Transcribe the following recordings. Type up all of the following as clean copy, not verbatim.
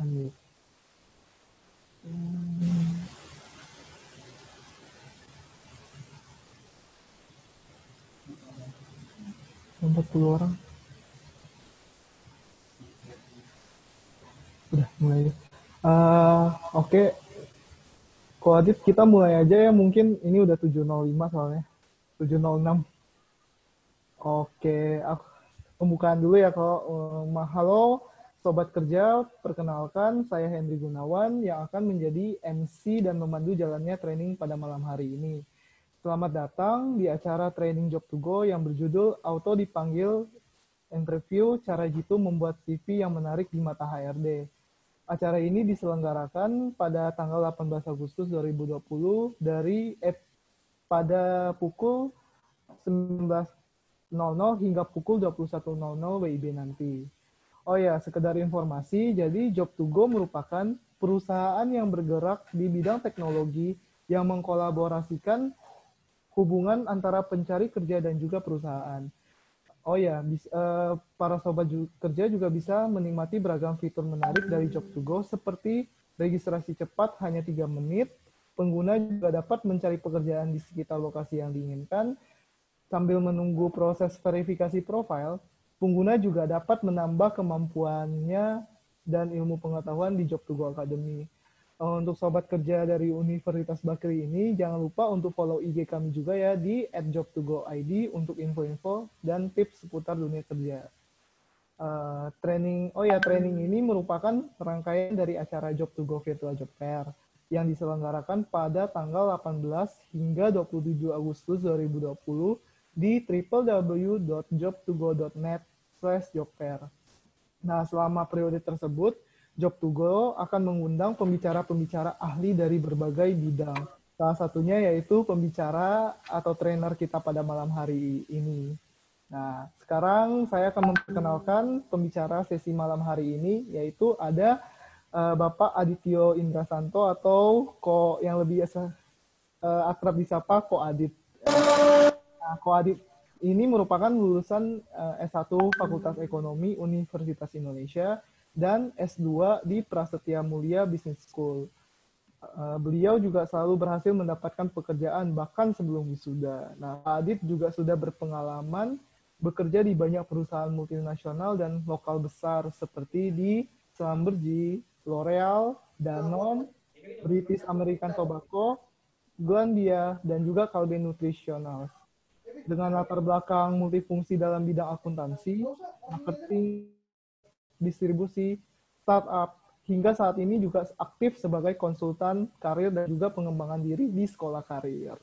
Unmute. 40 orang. Udah mulai. Oke. Ko Adit, kita mulai aja ya. Mungkin ini udah 7.05 soalnya. 7.06. Oke, pembukaan dulu ya kok. Halo Sobat Kerja, perkenalkan saya Henry Gunawan yang akan menjadi MC dan memandu jalannya training pada malam hari ini. Selamat datang di acara training Job to Go yang berjudul Auto Dipanggil Interview Cara Jitu Membuat CV yang Menarik di Mata HRD. Acara ini diselenggarakan pada tanggal 18 Agustus 2020 pada pukul 19.00 hingga pukul 21.00 WIB nanti. Oh ya, sekedar informasi, jadi Job to Go merupakan perusahaan yang bergerak di bidang teknologi yang mengkolaborasikan hubungan antara pencari kerja dan juga perusahaan. Oh ya, para sobat kerja juga bisa menikmati beragam fitur menarik dari Job to Go seperti registrasi cepat hanya 3 menit, pengguna juga dapat mencari pekerjaan di sekitar lokasi yang diinginkan. Sambil menunggu proses verifikasi profil, pengguna juga dapat menambah kemampuannya dan ilmu pengetahuan di Job to Go Academy. Untuk sobat kerja dari Universitas Bakri ini, jangan lupa untuk follow IG kami juga ya di @job2go.id untuk info-info dan tips seputar dunia kerja. Training ini merupakan rangkaian dari acara Job to Go Virtual Job Fair yang diselenggarakan pada tanggal 18 hingga 27 Agustus 2020 di www.job2go.net/jobfair. Nah, selama periode tersebut, Job to Go akan mengundang pembicara-pembicara ahli dari berbagai bidang. Salah satunya yaitu pembicara atau trainer kita pada malam hari ini. Nah, sekarang saya akan memperkenalkan pembicara sesi malam hari ini, yaitu ada Bapak Adityo Indrasanto atau yang lebih akrab disapa Ko Adit. Nah, Ko Adit ini merupakan lulusan S1 Fakultas Ekonomi Universitas Indonesia dan S2 di Prasetya Mulia Business School. Beliau juga selalu berhasil mendapatkan pekerjaan bahkan sebelum wisuda. Nah, Pak Adit juga sudah berpengalaman bekerja di banyak perusahaan multinasional dan lokal besar seperti di Schlumberger, L'Oreal, Danone, British American Tobacco, Glanbia, dan juga Calbee Nutritional. Dengan latar belakang multifungsi dalam bidang akuntansi, marketing, distribusi, startup, hingga saat ini juga aktif sebagai konsultan karir dan juga pengembangan diri di sekolah karir.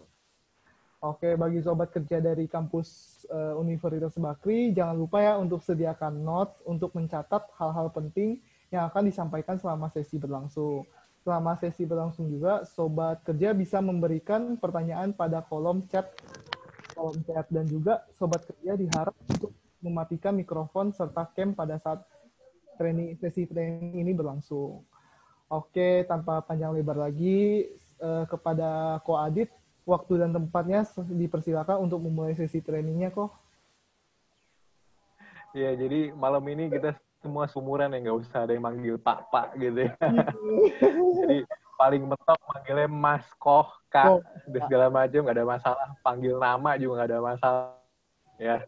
Oke, bagi sobat kerja dari kampus Universitas Bakri, jangan lupa ya untuk sediakan notes untuk mencatat hal-hal penting yang akan disampaikan selama sesi berlangsung. Selama sesi berlangsung juga, sobat kerja bisa memberikan pertanyaan pada kolom chat dan juga sobat kerja diharap untuk mematikan mikrofon serta cam pada saat sesi training ini berlangsung. Oke, tanpa panjang lebar lagi, kepada Ko Adit, waktu dan tempatnya dipersilakan untuk memulai sesi trainingnya kok. Ya, jadi malam ini kita semua sumuran ya, nggak usah ada yang manggil Pak gitu ya. Jadi paling mentok manggilnya Mas, Koh, Kak, dan segala macam, nggak ada masalah. Panggil nama juga nggak ada masalah. Ya.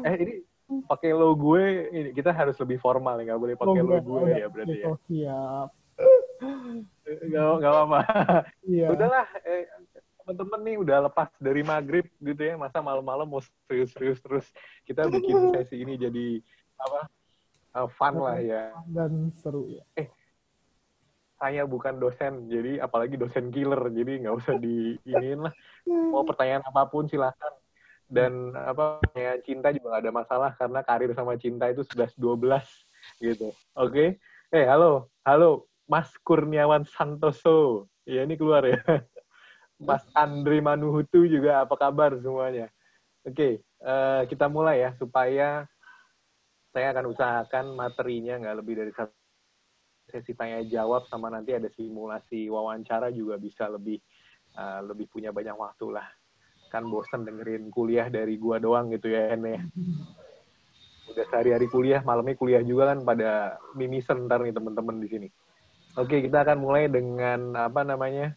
Ini pakai lo gue, ini kita harus lebih formal ya, nggak boleh pakai lo gue ya berarti ya. Siap. Nggak apa-apa. Iya. Udahlah, temen-temen nih udah lepas dari maghrib gitu ya, masa malam-malam mau serius-serius terus. Kita bikin sesi ini jadi fun lah ya. Dan seru ya. Saya bukan dosen, jadi apalagi dosen killer, jadi nggak usah diiniin lah. Mau pertanyaan apapun silahkan. Dan pertanyaan cinta juga nggak ada masalah, karena karir sama cinta itu 11-12 gitu. Oke? Halo, Mas Kurniawan Santoso. Ya, ini keluar ya. Mas Andre Manuhutu juga, apa kabar semuanya? Oke, kita mulai ya, supaya saya akan usahakan materinya nggak lebih dari satu sesi tanya jawab, sama nanti ada simulasi wawancara juga bisa lebih punya banyak waktu lah. Kan bosen dengerin kuliah dari gua doang gitu ya, Hen ya. Udah sehari-hari kuliah, malamnya kuliah juga kan, pada mimisan ntar nih teman-teman di sini. Oke, kita akan mulai dengan apa namanya?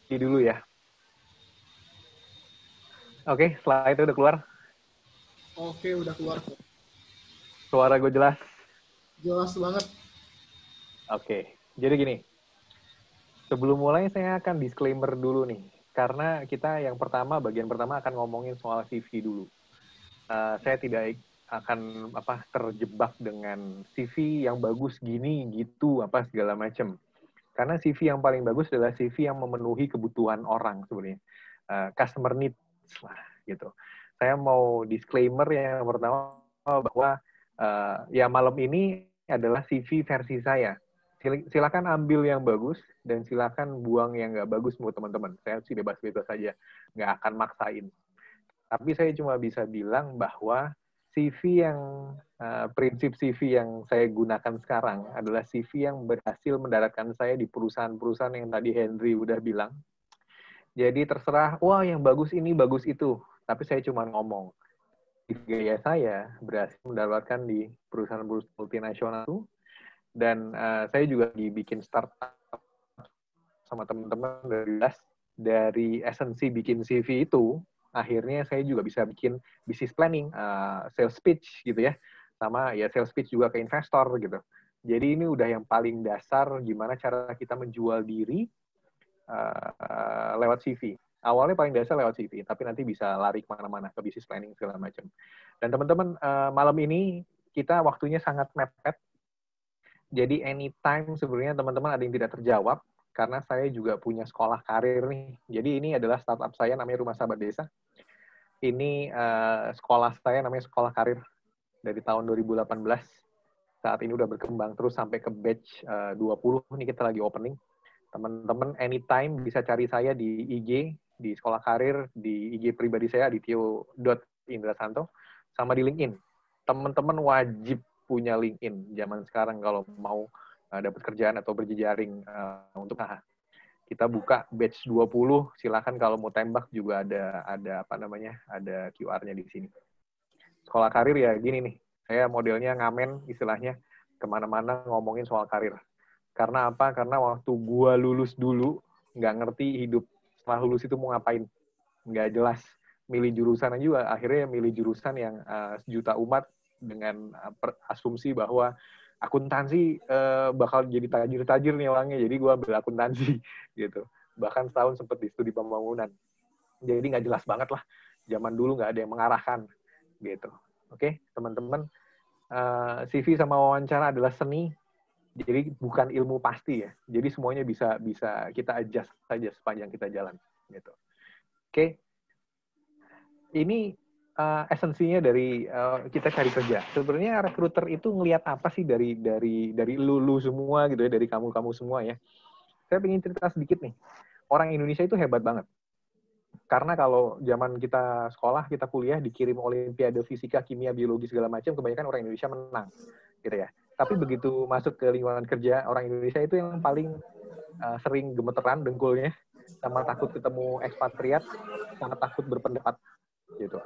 Ini dulu ya. Oke, slide itu udah keluar. Oke, udah keluar. Suara gue jelas. Jelas banget. Oke, jadi gini. Sebelum mulai saya akan disclaimer dulu nih. Karena kita yang pertama, bagian pertama akan ngomongin soal CV dulu. Saya tidak akan terjebak dengan CV yang bagus gini gitu apa segala macam. Karena CV yang paling bagus adalah CV yang memenuhi kebutuhan orang sebenarnya. Customer needs lah gitu. Saya mau disclaimer yang pertama bahwa ya malam ini adalah CV versi saya. Silakan ambil yang bagus dan silakan buang yang nggak bagus buat teman-teman. Saya sih bebas-bebas saja, nggak akan maksain. Tapi saya cuma bisa bilang bahwa CV yang prinsip CV yang saya gunakan sekarang adalah CV yang berhasil mendaratkan saya di perusahaan-perusahaan yang tadi Henry udah bilang. Jadi terserah, wah yang bagus ini, bagus itu. Tapi saya cuma ngomong. Gaya saya berhasil mendapatkan di perusahaan-perusahaan multinasional itu. Dan saya juga dibikin startup sama teman-teman dari esensi bikin CV itu, akhirnya saya juga bisa bikin business planning, sales pitch gitu ya, sama ya sales pitch juga ke investor gitu. Jadi ini udah yang paling dasar gimana cara kita menjual diri lewat CV. Awalnya paling dasar lewat CV, tapi nanti bisa lari kemana-mana ke business planning segala macam. Dan teman-teman malam ini kita waktunya sangat mepet. Jadi anytime sebenarnya teman-teman ada yang tidak terjawab, karena saya juga punya sekolah karir nih. Jadi ini adalah startup saya namanya Rumah Sahabat Desa. Ini sekolah saya namanya Sekolah Karir dari tahun 2018. Saat ini udah berkembang terus sampai ke batch 20. Ini kita lagi opening. Teman-teman anytime bisa cari saya di IG, di Sekolah Karir, di IG pribadi saya adityo.indrasanto, sama di LinkedIn. Teman-teman wajib punya LinkedIn zaman sekarang kalau mau dapat kerjaan atau berjejaring untuk kita buka batch 20, silakan kalau mau tembak juga ada ada QR-nya di sini. Sekolah karir ya gini nih, saya modelnya ngamen istilahnya kemana-mana ngomongin soal karir. Karena apa? Karena waktu gua lulus dulu nggak ngerti hidup setelah lulus itu mau ngapain, nggak jelas. Milih jurusan aja juga akhirnya milih jurusan yang sejuta umat dengan asumsi bahwa akuntansi bakal jadi tajir-tajir nih orangnya, jadi gue ambil akuntansi gitu. Bahkan setahun sempat di studi pembangunan. Jadi nggak jelas banget lah. Zaman dulu nggak ada yang mengarahkan gitu. Oke, teman-teman, CV sama wawancara adalah seni, jadi bukan ilmu pasti ya. Jadi semuanya bisa kita adjust saja sepanjang kita jalan gitu. Oke. Ini esensinya dari kita cari kerja. Sebenarnya recruiter itu ngelihat apa sih dari lu semua gitu ya, dari kamu semua ya. Saya ingin cerita sedikit nih. Orang Indonesia itu hebat banget. Karena kalau zaman kita sekolah, kita kuliah, dikirim olimpiade fisika, kimia, biologi segala macam, kebanyakan orang Indonesia menang, gitu ya. Tapi begitu masuk ke lingkungan kerja, orang Indonesia itu yang paling sering gemeteran dengkulnya, sama takut ketemu ekspatriat, sama takut berpendapat, gitu.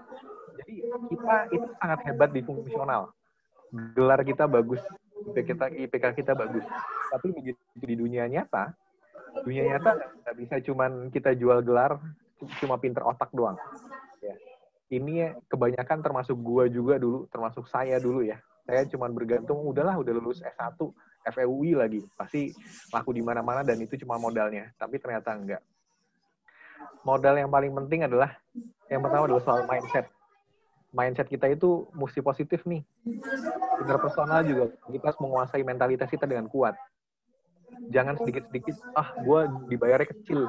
Jadi kita itu sangat hebat di fungsional. Gelar kita bagus, IPK kita bagus. Tapi begitu di dunia nyata nggak bisa cuman kita jual gelar, cuma pinter otak doang. Ya. Ini kebanyakan termasuk gua juga dulu, termasuk saya dulu ya. Saya cuma bergantung, udahlah udah lulus S1, FEUI lagi, pasti laku di mana-mana dan itu cuma modalnya. Tapi ternyata enggak. Modal yang paling penting adalah, yang pertama adalah soal mindset. Mindset kita itu mesti positif nih. Interpersonal juga, kita harus menguasai mentalitas kita dengan kuat. Jangan sedikit-sedikit, gue dibayarnya kecil,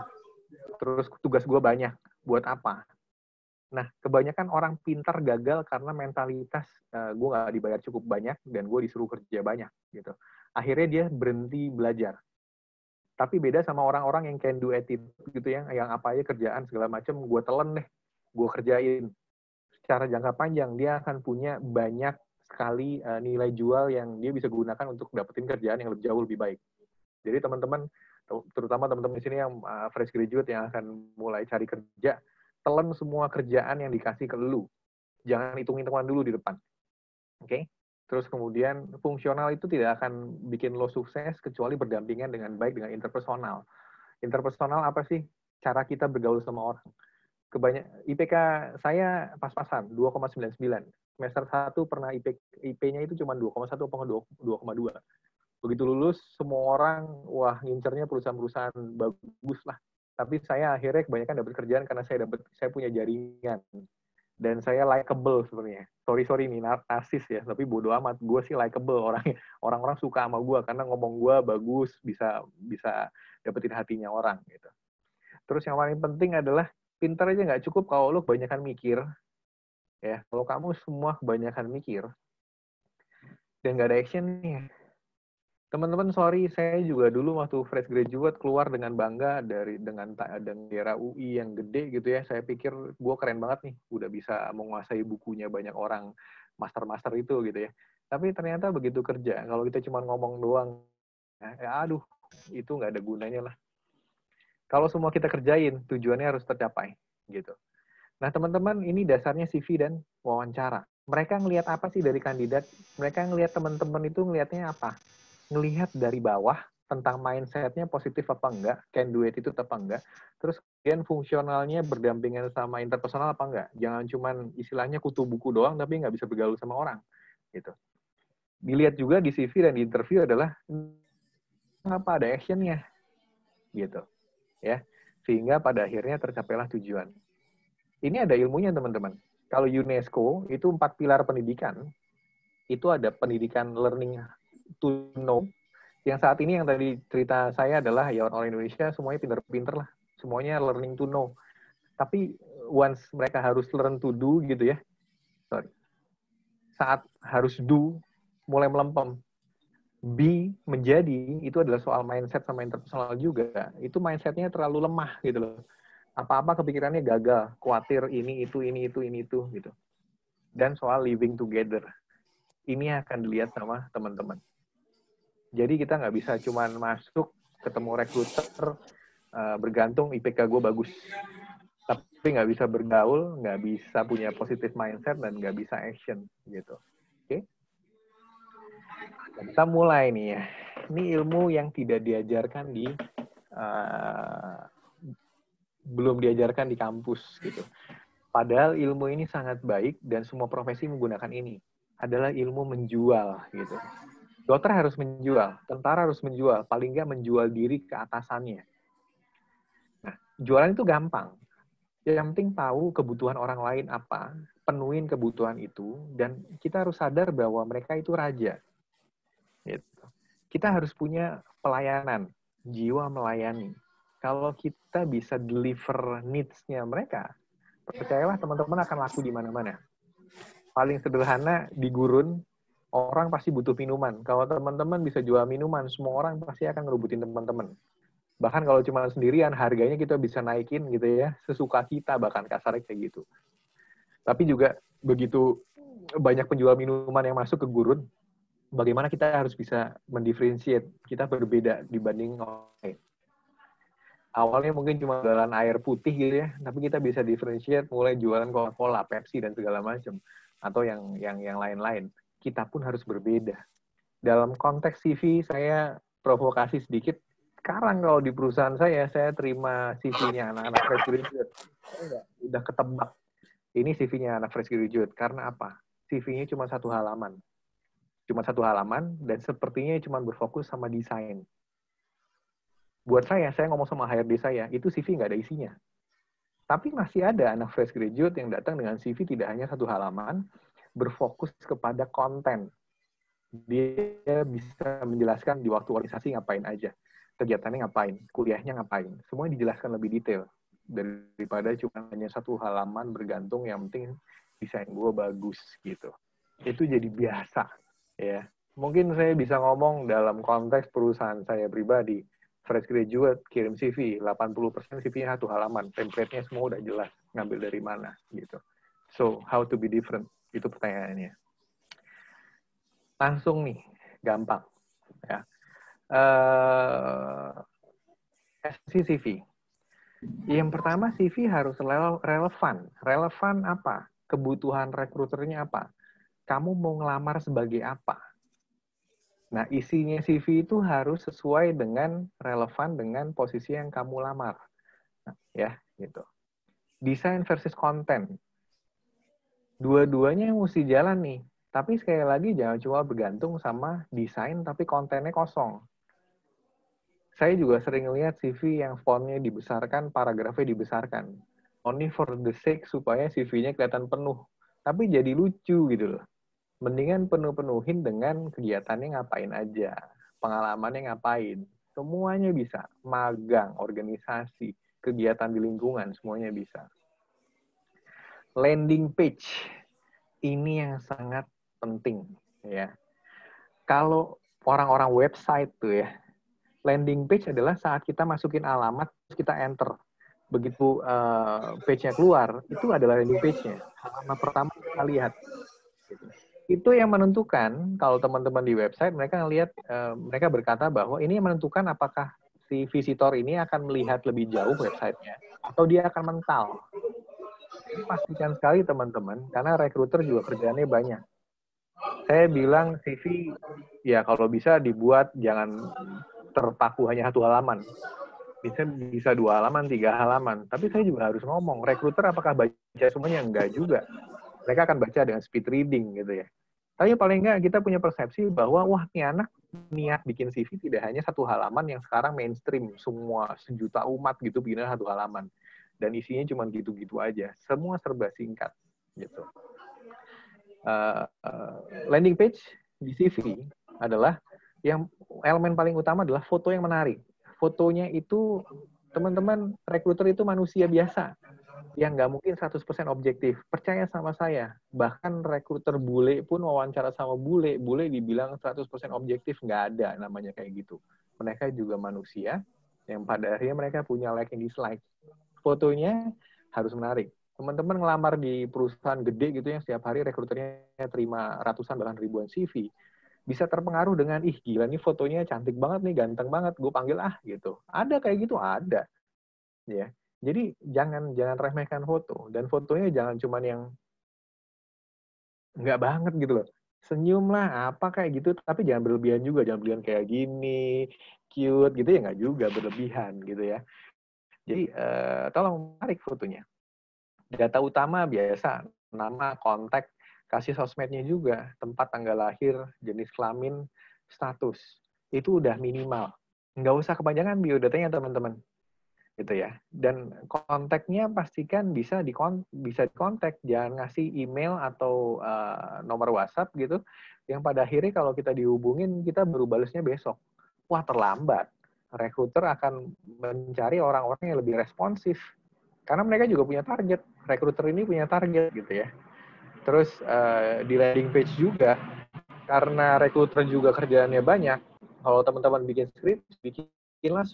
terus tugas gue banyak, buat apa? Nah, kebanyakan orang pintar gagal karena mentalitas gue nggak dibayar cukup banyak dan gue disuruh kerja banyak gitu. Akhirnya dia berhenti belajar. Tapi beda sama orang-orang yang can do attitude gitu ya, yang apa aja kerjaan segala macam gue telan deh, gue kerjain. Secara jangka panjang dia akan punya banyak sekali nilai jual yang dia bisa gunakan untuk dapetin kerjaan yang jauh lebih baik. Jadi teman-teman, terutama teman-teman di sini yang fresh graduate yang akan mulai cari kerja, telan semua kerjaan yang dikasih ke lu. Jangan hitung-hitungan dulu di depan. Oke? Terus kemudian fungsional itu tidak akan bikin lo sukses kecuali berdampingan dengan baik dengan interpersonal. Interpersonal apa sih? Cara kita bergaul sama orang. IPK saya pas-pasan, 2,99. Semester 1 pernah IP-nya itu cuma 2,1 atau 2,2. Begitu lulus, semua orang, wah ngincernya perusahaan-perusahaan bagus lah. Tapi saya akhirnya kebanyakan dapat kerjaan karena saya punya jaringan. Dan saya likable sebenarnya. Sorry nih, narsis ya, tapi bodo amat. Gue sih likable orangnya. Orang-orang suka sama gue karena ngomong gue bagus, bisa dapetin hatinya orang gitu. Terus yang paling penting adalah pinter aja nggak cukup kalau lo kebanyakan mikir. Ya, kalau kamu semua kebanyakan mikir dan nggak ada actionnya. Teman-teman, sorry, saya juga dulu waktu fresh graduate keluar dengan bangga dengan daerah UI yang gede gitu ya. Saya pikir gue keren banget nih, udah bisa menguasai bukunya banyak orang master-master itu gitu ya. Tapi ternyata begitu kerja, kalau kita cuma ngomong doang, aduh, itu nggak ada gunanya lah. Kalau semua kita kerjain, tujuannya harus tercapai gitu. Nah, teman-teman, ini dasarnya CV dan wawancara. Mereka ngelihat apa sih dari kandidat? Mereka ngelihat teman-teman itu ngelihatnya apa? Ngelihat dari bawah tentang mindset-nya positif apa enggak, can do it itu apa enggak, terus kemudian fungsionalnya berdampingan sama interpersonal apa enggak. Jangan cuman istilahnya kutu buku doang, tapi nggak bisa bergaul sama orang. Gitu. Dilihat juga di CV dan di interview adalah apa ada action-nya. Gitu. Ya, sehingga pada akhirnya tercapailah tujuan. Ini ada ilmunya, teman-teman. Kalau UNESCO, itu 4 pilar pendidikan, itu ada pendidikan learning to know. Yang saat ini yang tadi cerita saya adalah ya orang Indonesia semuanya pinter-pinter lah. Semuanya learning to know. Tapi once mereka harus learn to do gitu ya, saat harus do, mulai melempem. Be, menjadi, itu adalah soal mindset sama interpersonal juga. Itu mindsetnya terlalu lemah gitu loh. Apa-apa kepikirannya gagal, khawatir ini itu gitu. Dan soal living together. Ini akan dilihat sama teman-teman. Jadi kita nggak bisa cuma masuk, ketemu recruiter, bergantung IPK gue bagus. Tapi nggak bisa bergaul, nggak bisa punya positive mindset, dan nggak bisa action. Gitu. Oke? Kita mulai nih ya. Ini ilmu yang tidak diajarkan belum diajarkan di kampus gitu. Padahal ilmu ini sangat baik dan semua profesi menggunakan ini. Adalah ilmu menjual gitu. Dokter harus menjual, tentara harus menjual, paling nggak menjual diri ke atasannya. Nah, jualan itu gampang. Yang penting tahu kebutuhan orang lain apa, penuhin kebutuhan itu, dan kita harus sadar bahwa mereka itu raja. Gitu. Kita harus punya pelayanan, jiwa melayani. Kalau kita bisa deliver needs-nya mereka, percayalah teman-teman akan laku di mana-mana. Paling sederhana, di gurun, orang pasti butuh minuman. Kalau teman-teman bisa jual minuman, semua orang pasti akan ngerebutin teman-teman. Bahkan kalau cuma sendirian, harganya kita bisa naikin gitu ya, sesuka kita, bahkan kasarnya kayak gitu. Tapi juga begitu banyak penjual minuman yang masuk ke gurun, bagaimana kita harus bisa mendifferentiate, kita berbeda dibanding orang lain. Awalnya mungkin cuma jualan air putih gitu ya, tapi kita bisa differentiate mulai jualan Coca-Cola, Pepsi, dan segala macam. Atau yang lain-lain. Kita pun harus berbeda. Dalam konteks CV, saya provokasi sedikit. Sekarang kalau di perusahaan saya terima CV-nya anak-anak fresh graduate. Udah ketebak. Ini CV-nya anak fresh graduate. Karena apa? CV-nya cuma 1 halaman. Cuma 1 halaman, dan sepertinya cuma berfokus sama desain. Buat saya ngomong sama HRD saya, itu CV nggak ada isinya. Tapi masih ada anak fresh graduate yang datang dengan CV tidak hanya 1 halaman, berfokus kepada konten. Dia bisa menjelaskan di waktu organisasi ngapain aja, kegiatannya ngapain, kuliahnya ngapain. Semuanya dijelaskan lebih detail daripada cuma hanya 1 halaman bergantung yang penting desain gue bagus gitu. Itu jadi biasa ya. Mungkin saya bisa ngomong dalam konteks perusahaan saya pribadi. Fresh graduate, kirim CV, 80% CV-nya 1 halaman. Template-nya semua udah jelas, ngambil dari mana, gitu. So, how to be different? Itu pertanyaannya. Langsung nih, gampang. Ya. CV. Yang pertama, CV harus relevan. Relevan apa? Kebutuhan rekruternya apa? kamu mau ngelamar sebagai apa. Nah, isinya CV itu harus sesuai dengan relevan dengan posisi yang kamu lamar. Nah, ya, gitu. Desain versus konten. Dua-duanya mesti jalan nih. Tapi sekali lagi jangan cuma bergantung sama desain tapi kontennya kosong. Saya juga sering lihat CV yang fontnya dibesarkan, paragrafnya dibesarkan. Only for the sake supaya CV-nya kelihatan penuh. Tapi jadi lucu gitu loh. Mendingan penuhin dengan kegiatannya ngapain aja, pengalamannya ngapain, semuanya bisa. Magang, organisasi, kegiatan di lingkungan, semuanya bisa. Landing page, ini yang sangat penting ya. Kalau orang-orang website tuh ya, landing page adalah saat kita masukin alamat, kita enter. Begitu page-nya keluar, itu adalah landing page-nya. Halaman pertama kita lihat. Itu yang menentukan kalau teman-teman di website mereka ngelihat mereka berkata bahwa ini yang menentukan apakah si visitor ini akan melihat lebih jauh websitenya atau dia akan mental. Jadi pastikan sekali teman-teman karena recruiter juga kerjaannya banyak. Saya bilang CV ya kalau bisa dibuat jangan terpaku hanya 1 halaman. Bisa 2 halaman, 3 halaman. Tapi saya juga harus ngomong, recruiter apakah baca semuanya? Enggak juga. Mereka akan baca dengan speed reading gitu ya. Tapi paling enggak kita punya persepsi bahwa wah nih anak niat bikin CV tidak hanya 1 halaman yang sekarang mainstream semua sejuta umat gitu bikin 1 halaman dan isinya cuma gitu-gitu aja. Semua serba singkat gitu. Landing page di CV adalah yang elemen paling utama adalah foto yang menarik. Fotonya itu teman-teman rekruter itu manusia biasa yang nggak mungkin 100% objektif. Percaya sama saya. Bahkan rekruter bule pun wawancara sama bule dibilang 100% objektif, nggak ada namanya kayak gitu. Mereka juga manusia yang pada akhirnya mereka punya like and dislike. Fotonya harus menarik. Teman-teman ngelamar di perusahaan gede gitu yang setiap hari rekruternya terima ratusan bahkan ribuan CV, bisa terpengaruh dengan, ih gila nih fotonya cantik banget nih, ganteng banget, gue panggil gitu. Ada kayak gitu, ada. Ya. Jadi jangan remehkan foto dan fotonya jangan cuman yang nggak banget gitu loh. Senyum lah apa kayak gitu tapi jangan berlebihan juga, jangan berlebihan kayak gini, cute gitu ya nggak juga berlebihan gitu ya. Jadi tolong tarik fotonya. Data utama biasa nama, kontak, kasih sosmednya juga, tempat tanggal lahir, jenis kelamin, status. Itu udah minimal. Nggak usah kepanjangan biodatanya teman-teman. Gitu ya. Dan kontaknya pastikan bisa dikontak, jangan ngasih email atau nomor WhatsApp gitu yang pada akhirnya kalau kita dihubungin kita baru balesnya besok. Wah, terlambat. Recruiter akan mencari orang-orang yang lebih responsif. Karena mereka juga punya target. Recruiter ini punya target gitu ya. Terus di landing page juga karena recruiter juga kerjaannya banyak. Kalau teman-teman bikin script, bikinlah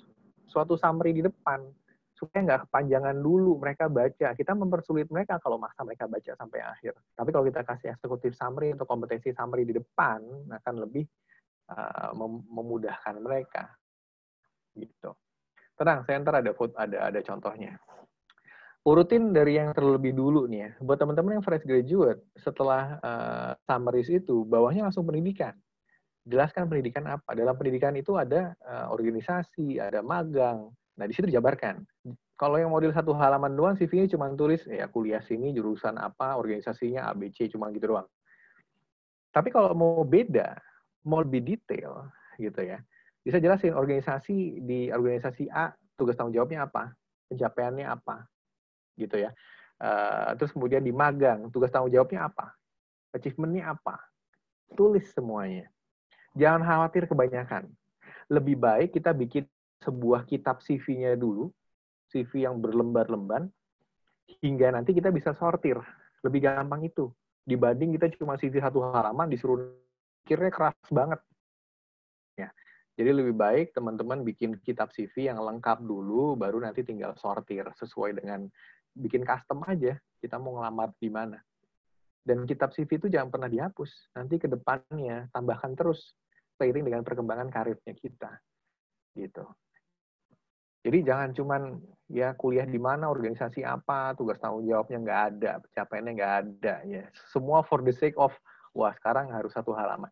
suatu summary di depan supaya nggak kepanjangan dulu mereka baca. Kita mempersulit mereka kalau maksa mereka baca sampai akhir. Tapi kalau kita kasih eksekutif summary atau kompetensi summary di depan akan lebih memudahkan mereka. Gitu. Tenang, saya ntar ada contohnya. Urutin dari yang terlebih dulu nih ya. Buat teman-teman yang fresh graduate, setelah summaries itu, bawahnya langsung pendidikan. Jelaskan pendidikan apa. Dalam pendidikan itu ada organisasi, ada magang. Nah, di situ dijabarkan. Kalau yang model 1 halaman doang, CV-nya cuma tulis, ya kuliah sini, jurusan apa, organisasinya ABC, cuma gitu doang. Tapi kalau mau beda, mau lebih detail, gitu ya, bisa jelasin di organisasi A, tugas tanggung jawabnya apa, pencapaiannya apa, gitu ya. Terus kemudian di magang, tugas tanggung jawabnya apa, achievement-nya apa, tulis semuanya. Jangan khawatir kebanyakan. Lebih baik kita bikin sebuah kitab CV-nya dulu, CV yang berlembar-lembar, hingga nanti kita bisa sortir. Lebih gampang itu. Dibanding kita cuma CV 1 halaman, disuruh pikirnya keras banget. Ya. Jadi lebih baik teman-teman bikin kitab CV yang lengkap dulu, baru nanti tinggal sortir sesuai dengan bikin custom aja. Kita mau ngelamar di mana. Dan kitab CV itu jangan pernah dihapus. Nanti ke depannya tambahkan terus seiring dengan perkembangan karirnya kita. Gitu. Jadi jangan cuman ya kuliah di mana, organisasi apa, tugas tanggung jawabnya nggak ada, pencapaiannya nggak ada. Ya semua for the sake of wah sekarang harus 1 halaman.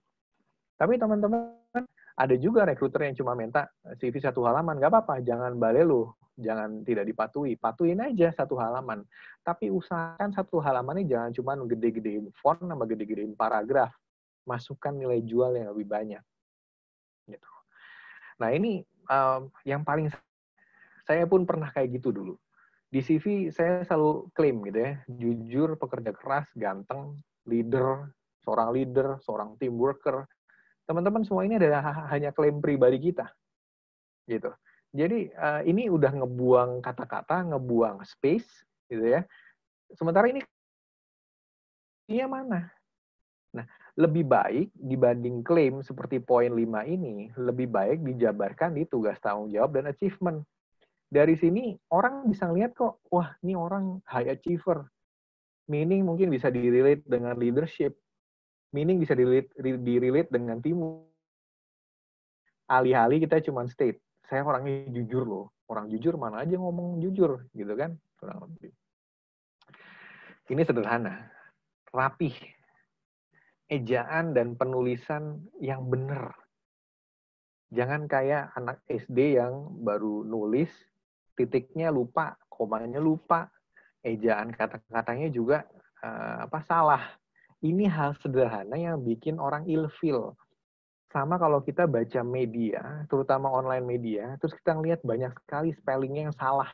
Tapi teman-teman, ada juga rekruter yang cuma minta CV 1 halaman, nggak apa-apa, jangan balelo, jangan tidak dipatuhi, patuhin aja 1 halaman. Tapi usahakan 1 halaman ini jangan cuma gede-gedein font sama gede-gedein paragraf, masukkan nilai jual yang lebih banyak. Gitu. Nah ini yang paling, saya pun pernah kayak gitu dulu. Di CV saya selalu klaim gitu ya, jujur, pekerja keras, ganteng, leader, seorang team worker. Teman-teman semua ini adalah hanya klaim pribadi kita, gitu. Jadi ini udah ngebuang kata-kata, ngebuang space, gitu ya. Sementara ini mana? Nah, lebih baik dibanding klaim seperti poin 5 ini, lebih baik dijabarkan di tugas tanggung jawab dan achievement. Dari sini orang bisa lihat kok, wah ini orang high achiever. Meaning mungkin bisa di-relate dengan leadership. Meaning bisa di-relate dengan tim. Alih-alih kita cuma state, saya orangnya jujur loh. Orang jujur mana aja ngomong jujur, gitu kan? Kurang lebih. Ini sederhana, rapih, ejaan dan penulisan yang benar. Jangan kayak anak SD yang baru nulis, titiknya lupa, komanya lupa, ejaan kata-katanya juga salah. Ini hal sederhana yang bikin orang ilfeel. Sama kalau kita baca media, terutama online media, terus kita ngelihat banyak sekali spellingnya yang salah.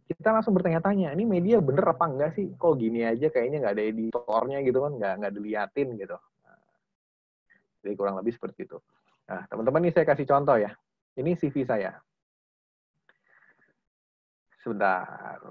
Kita langsung bertanya-tanya, ini media bener apa enggak sih? Kok gini aja kayaknya nggak ada editornya gitu kan, nggak diliatin gitu. Jadi kurang lebih seperti itu. Nah, teman-teman ini saya kasih contoh ya. Ini CV saya. Sebentar.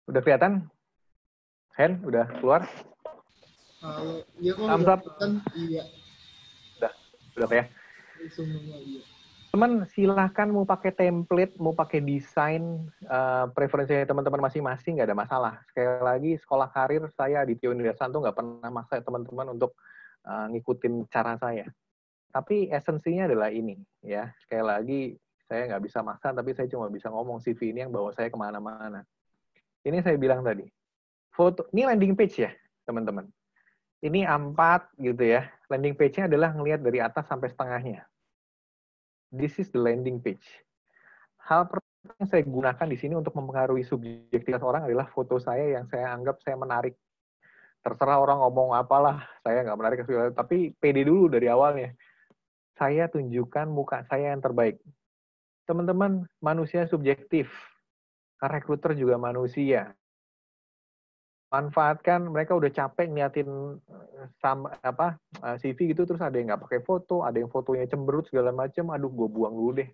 Udah kelihatan? Hen, udah keluar? Iya kok, Thumbs up. Iya. Udah ya? Semuanya iya. Teman, silahkan mau pakai template, mau pakai desain, preferensinya teman-teman masing-masing, nggak ada masalah. Sekali lagi, sekolah karir saya di Tio Santo nggak pernah maksa teman-teman untuk ngikutin cara saya. Tapi esensinya adalah ini, ya. Sekali lagi, saya nggak bisa maksa, tapi saya cuma bisa ngomong CV ini yang bawa saya kemana-mana. Ini saya bilang tadi, foto, ini landing page ya, teman-teman. Ini A4 gitu ya. Landing page-nya adalah ngelihat dari atas sampai setengahnya. This is the landing page. Hal pertama yang saya gunakan di sini untuk mempengaruhi subjektivitas orang adalah foto saya yang saya anggap saya menarik. Terserah orang ngomong apalah, saya nggak menarik, tapi pede dulu dari awalnya. Saya tunjukkan muka saya yang terbaik. Teman-teman, manusia subjektif. Rekruter juga manusia. Manfaatkan, mereka udah capek ngeliatin CV gitu, terus ada yang nggak pakai foto, ada yang fotonya cemberut segala macam, aduh gue buang dulu deh.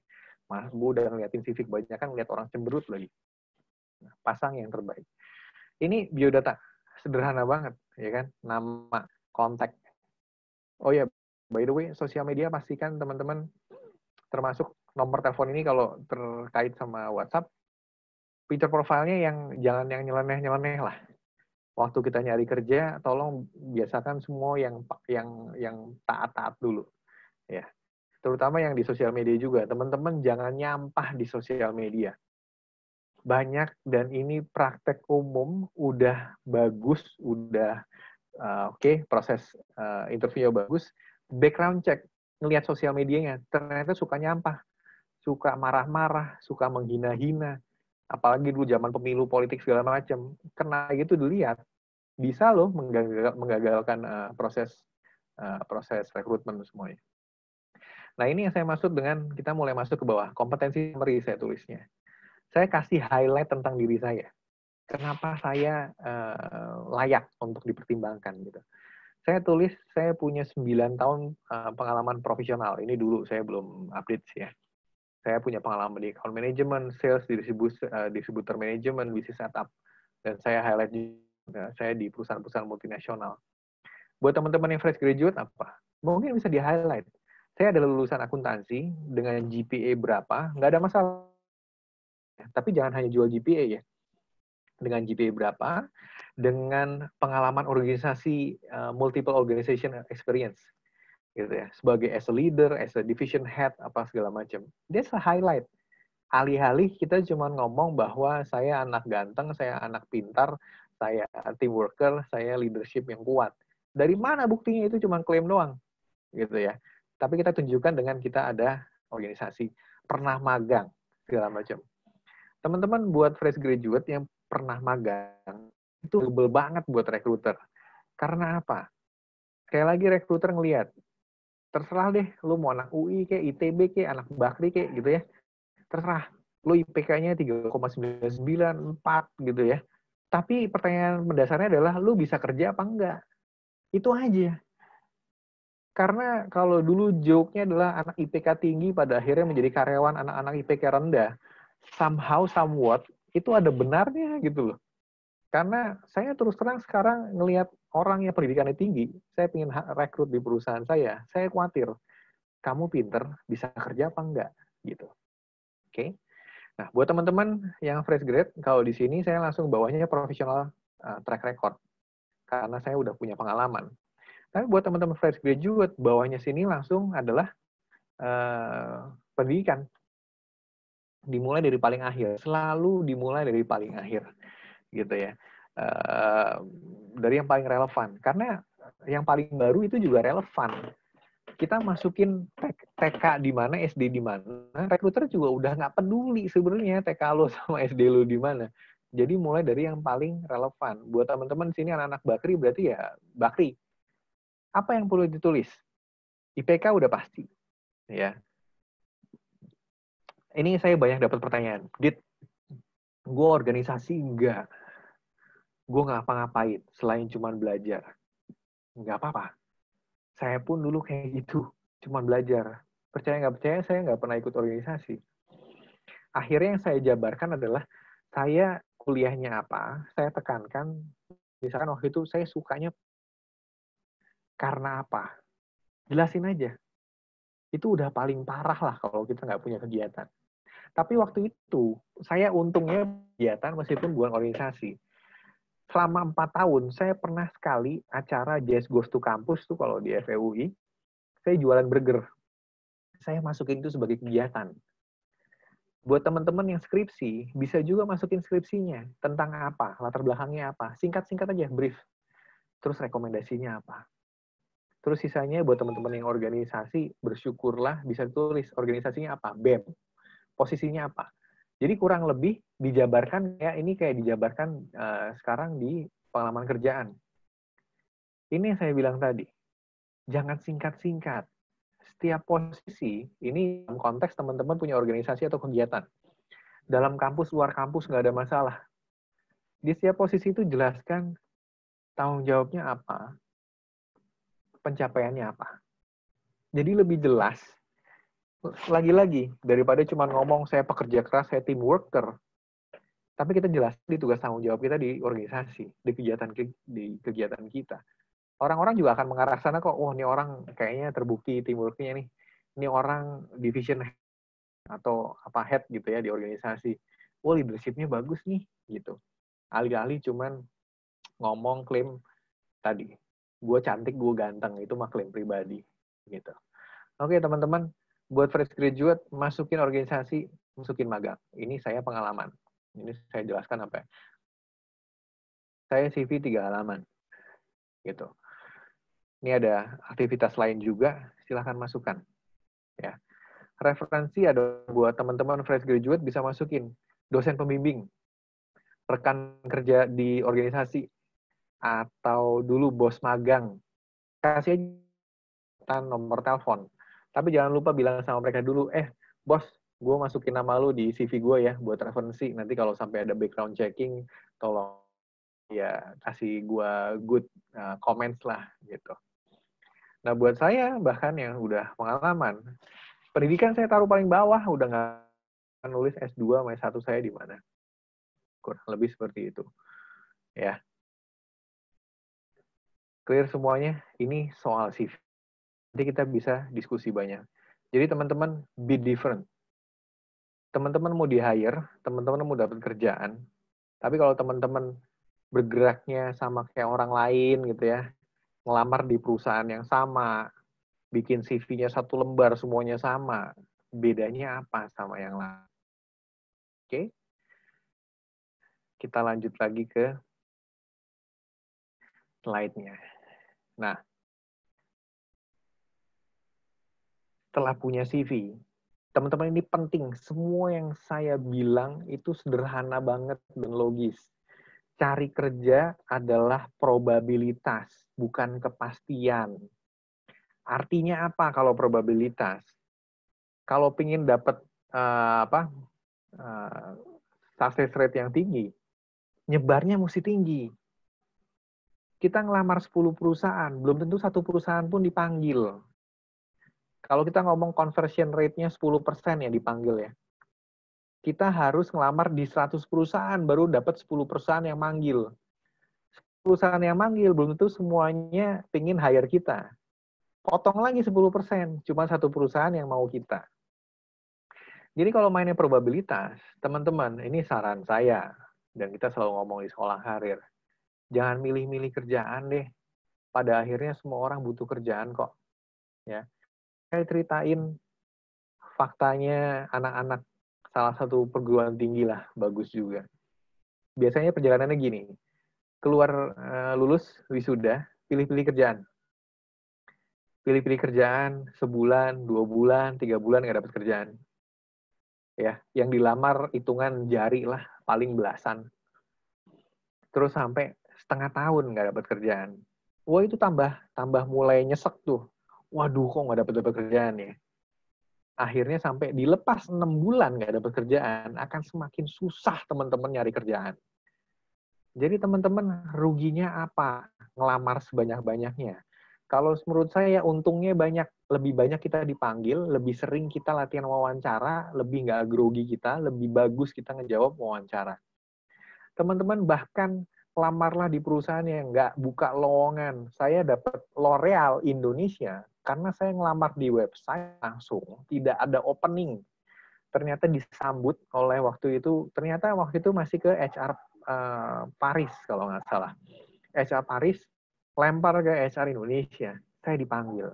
Mas, gue udah ngeliatin CV kebanyakan, ngeliat orang cemberut lagi. Nah, pasang yang terbaik. Ini biodata, sederhana banget, ya kan? Nama, kontak. Oh ya, by the way, sosial media pastikan teman-teman, termasuk nomor telepon ini kalau terkait sama WhatsApp, picture profile-nya yang jangan yang nyeleneh-nyeleneh lah. Waktu kita nyari kerja, tolong biasakan semua yang taat-taat dulu, ya. Terutama yang di sosial media juga, teman-teman jangan nyampah di sosial media. Banyak dan ini praktek umum, udah bagus, udah oke, proses interview bagus, background check, ngelihat sosial medianya, ternyata suka nyampah, suka marah-marah, suka menghina-hina, apalagi dulu zaman pemilu politik segala macam, kena gitu dilihat, bisa loh menggagalkan proses rekrutmen semuanya. Nah ini yang saya maksud dengan kita mulai masuk ke bawah, kompetensi summary saya tulisnya. Saya kasih highlight tentang diri saya. Kenapa saya layak untuk dipertimbangkan gitu. Saya tulis saya punya 9 tahun pengalaman profesional. Ini dulu saya belum update sih ya. Saya punya pengalaman di account management, sales, distributor management, bisnis setup. Dan saya highlight juga saya di perusahaan-perusahaan multinasional. Buat teman-teman yang fresh graduate apa? Mungkin bisa di-highlight. Saya adalah lulusan akuntansi dengan GPA berapa, nggak ada masalah. Tapi jangan hanya jual GPA ya. dengan GPA berapa, dengan pengalaman organisasi, multiple organization experience, gitu ya, sebagai as a leader, as a division head, apa segala macam. That's a highlight. Alih-alih kita cuma ngomong bahwa saya anak ganteng, saya anak pintar, saya team worker, saya leadership yang kuat. Dari mana buktinya? Itu cuma klaim doang, gitu ya. Tapi kita tunjukkan dengan kita ada organisasi, pernah magang, segala macam. Teman-teman buat fresh graduate yang pernah magang, itu gebel banget buat rekruter. Karena apa? Sekali lagi rekruter ngelihat, terserah deh, lu mau anak UI kayak ITB kayak anak Bakri kayak gitu ya. Terserah, lu IPK-nya 3,994 gitu ya. Tapi pertanyaan mendasarnya adalah, lu bisa kerja apa enggak? Itu aja. Karena kalau dulu joke-nya adalah anak IPK tinggi pada akhirnya menjadi karyawan anak-anak IPK rendah. Somehow, somewhat, itu ada benarnya gitu loh. Karena saya terus terang sekarang ngelihat orang yang pendidikannya tinggi, saya ingin rekrut di perusahaan saya khawatir, kamu pinter, bisa kerja apa enggak? Gitu. Oke. Nah, buat teman-teman yang fresh grade, kalau di sini saya langsung bawahnya professional track record. Karena saya udah punya pengalaman. Tapi buat teman-teman fresh graduate, bawahnya sini langsung adalah pendidikan. Dimulai dari paling akhir. Selalu dimulai dari paling akhir. Gitu ya. Dari yang paling relevan. Karena yang paling baru itu juga relevan. Kita masukin TK di mana, SD di mana, rekruter juga udah nggak peduli sebenarnya TK lo sama SD lo di mana. Jadi mulai dari yang paling relevan. Buat teman-teman sini anak-anak Bakri, berarti ya Bakri. Apa yang perlu ditulis? IPK udah pasti. Ya. Ini saya banyak dapat pertanyaan. Dit, gue organisasi enggak. Gue nggak apa-ngapain selain cuma belajar. Nggak apa-apa. Saya pun dulu kayak gitu. Cuma belajar. Percaya nggak percaya, saya nggak pernah ikut organisasi. Akhirnya yang saya jabarkan adalah, saya kuliahnya apa, saya tekankan, misalkan waktu itu saya sukanya karena apa. Jelasin aja. Itu udah paling parah lah kalau kita nggak punya kegiatan. Tapi waktu itu, saya untungnya kegiatan meskipun bukan organisasi. Selama 4 tahun, saya pernah sekali acara Jazz Goes to Campus tuh kalau di FEUI, saya jualan burger. Saya masukin itu sebagai kegiatan. Buat teman-teman yang skripsi, bisa juga masukin skripsinya. Tentang apa, latar belakangnya apa. Singkat-singkat aja, brief. Terus rekomendasinya apa. Terus sisanya buat teman-teman yang organisasi, bersyukurlah bisa tulis organisasinya apa, BEM. Posisinya apa. Jadi kurang lebih dijabarkan, ya ini kayak dijabarkan sekarang di pengalaman kerjaan. Ini yang saya bilang tadi. Jangan singkat-singkat. Setiap posisi, ini dalam konteks teman-teman punya organisasi atau kegiatan. Dalam kampus, luar kampus, nggak ada masalah. Di setiap posisi itu jelaskan tanggung jawabnya apa, pencapaiannya apa. Jadi lebih jelas. Lagi-lagi, daripada cuma ngomong saya pekerja keras, saya team worker, tapi kita jelas di tugas tanggung jawab kita di organisasi, di kegiatan kita. Orang-orang juga akan mengarah sana kok, oh ini orang kayaknya terbukti teamworknya nih. Ini orang division atau apa head gitu ya di organisasi. Oh leadership-nya bagus nih gitu. Alih-alih cuman ngomong klaim tadi, gue cantik, gue ganteng, itu mah klaim pribadi gitu. Oke teman-teman, buat fresh graduate masukin organisasi, masukin magang. Ini saya pengalaman. Ini saya jelaskan apa ya. Saya CV 3 halaman gitu. Ini ada aktivitas lain juga, silahkan masukkan. Ya. Referensi ada buat teman-teman fresh graduate bisa masukin dosen pembimbing, rekan kerja di organisasi, atau dulu bos magang. Kasih aja nomor telepon. Tapi jangan lupa bilang sama mereka dulu, bos, gue masukin nama lu di CV gue ya, buat referensi. Nanti kalau sampai ada background checking, tolong ya kasih gue good comments lah, gitu. Nah, buat saya, bahkan yang udah pengalaman, pendidikan saya taruh paling bawah, udah nggak nulis S2 sama S1 saya di mana. Kurang lebih seperti itu. Ya. Clear semuanya? Ini soal CV. Nanti kita bisa diskusi banyak. Jadi teman-teman, be different. Teman-teman mau di-hire, teman-teman mau dapat kerjaan, Tapi kalau teman-teman bergeraknya sama kayak orang lain gitu ya, ngelamar di perusahaan yang sama, bikin CV-nya 1 lembar semuanya sama, bedanya apa sama yang lain? Oke, kita lanjut lagi ke slide-nya. Nah, setelah punya CV, teman-teman ini penting. Semua yang saya bilang itu sederhana banget dan logis. Cari kerja adalah probabilitas, bukan kepastian. Artinya apa kalau probabilitas? Kalau ingin dapat success rate yang tinggi, nyebarnya mesti tinggi. Kita ngelamar 10 perusahaan, belum tentu satu perusahaan pun dipanggil. Kalau kita ngomong conversion rate-nya 10% ya dipanggil ya. Kita harus ngelamar di 100 perusahaan, baru dapat 10 perusahaan yang manggil. Perusahaan yang manggil, belum tentu semuanya pengen hire kita. Potong lagi 10%, cuma satu perusahaan yang mau kita. Jadi kalau mainnya probabilitas, teman-teman, ini saran saya, dan kita selalu ngomong di sekolah karir, jangan milih-milih kerjaan deh. Pada akhirnya semua orang butuh kerjaan kok. Ya, saya ceritain faktanya anak-anak salah satu perguruan tinggi lah, bagus juga. Biasanya perjalanannya gini, keluar lulus wisuda, pilih-pilih kerjaan. Pilih-pilih kerjaan sebulan, 2 bulan, 3 bulan nggak dapat kerjaan. Ya, yang dilamar hitungan jari lah, paling belasan. Terus sampai setengah tahun nggak dapat kerjaan. Wah, itu tambah mulai nyesek tuh. Waduh, kok nggak dapat kerjaan ya? Akhirnya sampai dilepas 6 bulan nggak dapat kerjaan, akan semakin susah teman-teman nyari kerjaan. Jadi teman-teman, ruginya apa? Ngelamar sebanyak-banyaknya. Kalau menurut saya, untungnya lebih banyak kita dipanggil, lebih sering kita latihan wawancara, lebih nggak grogi kita, lebih bagus kita ngejawab wawancara. Teman-teman bahkan lamarlah di perusahaan yang nggak buka lowongan. Saya dapat L'Oreal Indonesia, karena saya ngelamar di website langsung, tidak ada opening. Ternyata disambut oleh waktu itu masih ke HR Paris kalau nggak salah. HR Paris lempar ke HR Indonesia, saya dipanggil.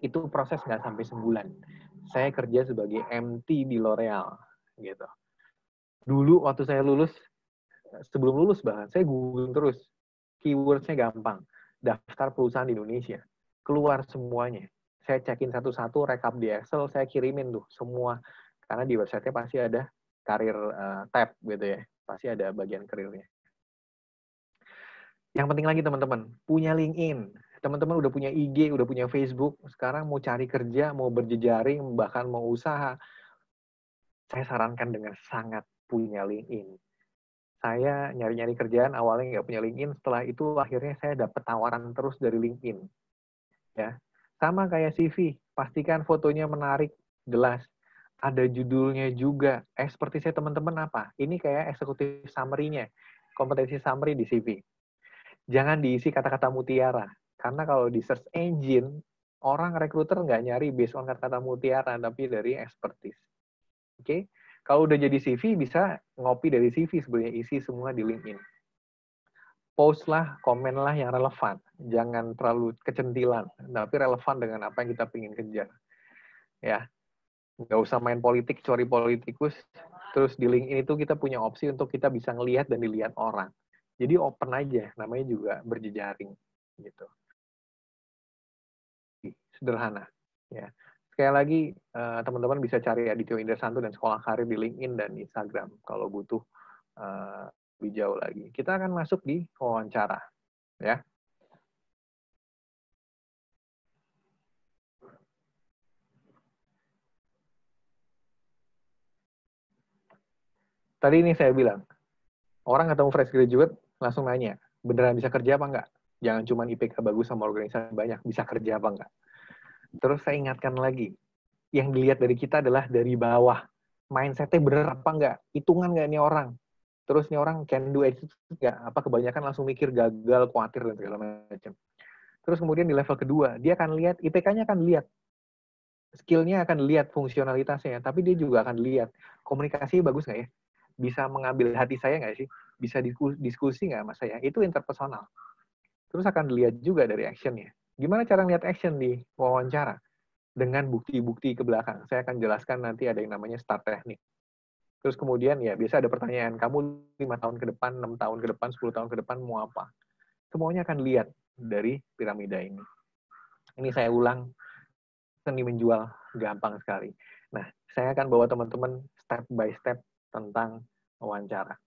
Itu proses nggak sampai sebulan. Saya kerja sebagai MT di L'Oreal, gitu. Dulu waktu saya lulus, sebelum lulus bahkan, saya googling terus. Keyword-nya gampang. Daftar perusahaan di Indonesia. Keluar semuanya. Saya cekin satu-satu, rekap di Excel, saya kirimin tuh semua. Karena di website-nya pasti ada karir tab gitu ya. Pasti ada bagian karirnya. Yang penting lagi teman-teman, punya LinkedIn. Teman-teman udah punya IG, udah punya Facebook, sekarang mau cari kerja, mau berjejaring, bahkan mau usaha, saya sarankan dengan sangat punya LinkedIn. Saya nyari-nyari kerjaan, awalnya nggak punya LinkedIn, setelah itu akhirnya saya dapat tawaran terus dari LinkedIn. Ya, sama kayak CV, pastikan fotonya menarik, jelas. Ada judulnya juga. Expertise teman-teman apa? Ini kayak eksekutif summary-nya, kompetensi summary di CV. Jangan diisi kata-kata mutiara. Karena kalau di search engine, orang rekruter nggak nyari based on kata-kata mutiara, tapi dari expertise. Oke? Kalau udah jadi CV, bisa ngopi dari CV sebenarnya, isi semua di LinkedIn. Post lah, komen lah yang relevan. Jangan terlalu kecentilan, tapi relevan dengan apa yang kita ingin kejar. Ya, nggak usah main politik, cari politikus. Terus di LinkedIn itu kita punya opsi untuk kita bisa ngelihat dan dilihat orang. Jadi open aja, namanya juga berjejaring. Gitu. Sederhana. Ya. Sekali lagi, teman-teman bisa cari Adityo Indrasanto dan Sekolah Karir di LinkedIn dan Instagram kalau butuh lebih jauh lagi. Kita akan masuk di wawancara. Ya. Tadi ini saya bilang, orang ketemu fresh graduate langsung nanya, beneran bisa kerja apa enggak? Jangan cuma IPK bagus sama organisasi banyak, bisa kerja apa enggak? Terus saya ingatkan lagi, yang dilihat dari kita adalah dari bawah. Mindset-nya bener apa enggak? Hitungan enggak nih orang? Terus nih orang can do attitude enggak? Apa kebanyakan langsung mikir gagal, khawatir, dan segala macam. Terus kemudian di level kedua, dia akan lihat, IPK-nya akan lihat. Skill-nya akan lihat fungsionalitasnya, tapi dia juga akan lihat komunikasi bagus nggak ya? bisa mengambil hati saya nggak sih? Bisa diskusi nggak sama saya? Itu interpersonal. Terus akan dilihat juga dari actionnya. Gimana cara lihat action di wawancara? Dengan bukti-bukti ke belakang. Saya akan jelaskan nanti ada yang namanya STAR teknik. Terus kemudian ya biasa ada pertanyaan, kamu 5 tahun ke depan, 6 tahun ke depan, 10 tahun ke depan mau apa? Semuanya akan lihat dari piramida ini. Ini saya ulang, seni menjual gampang sekali. Nah, saya akan bawa teman-teman step by step tentang wawancara.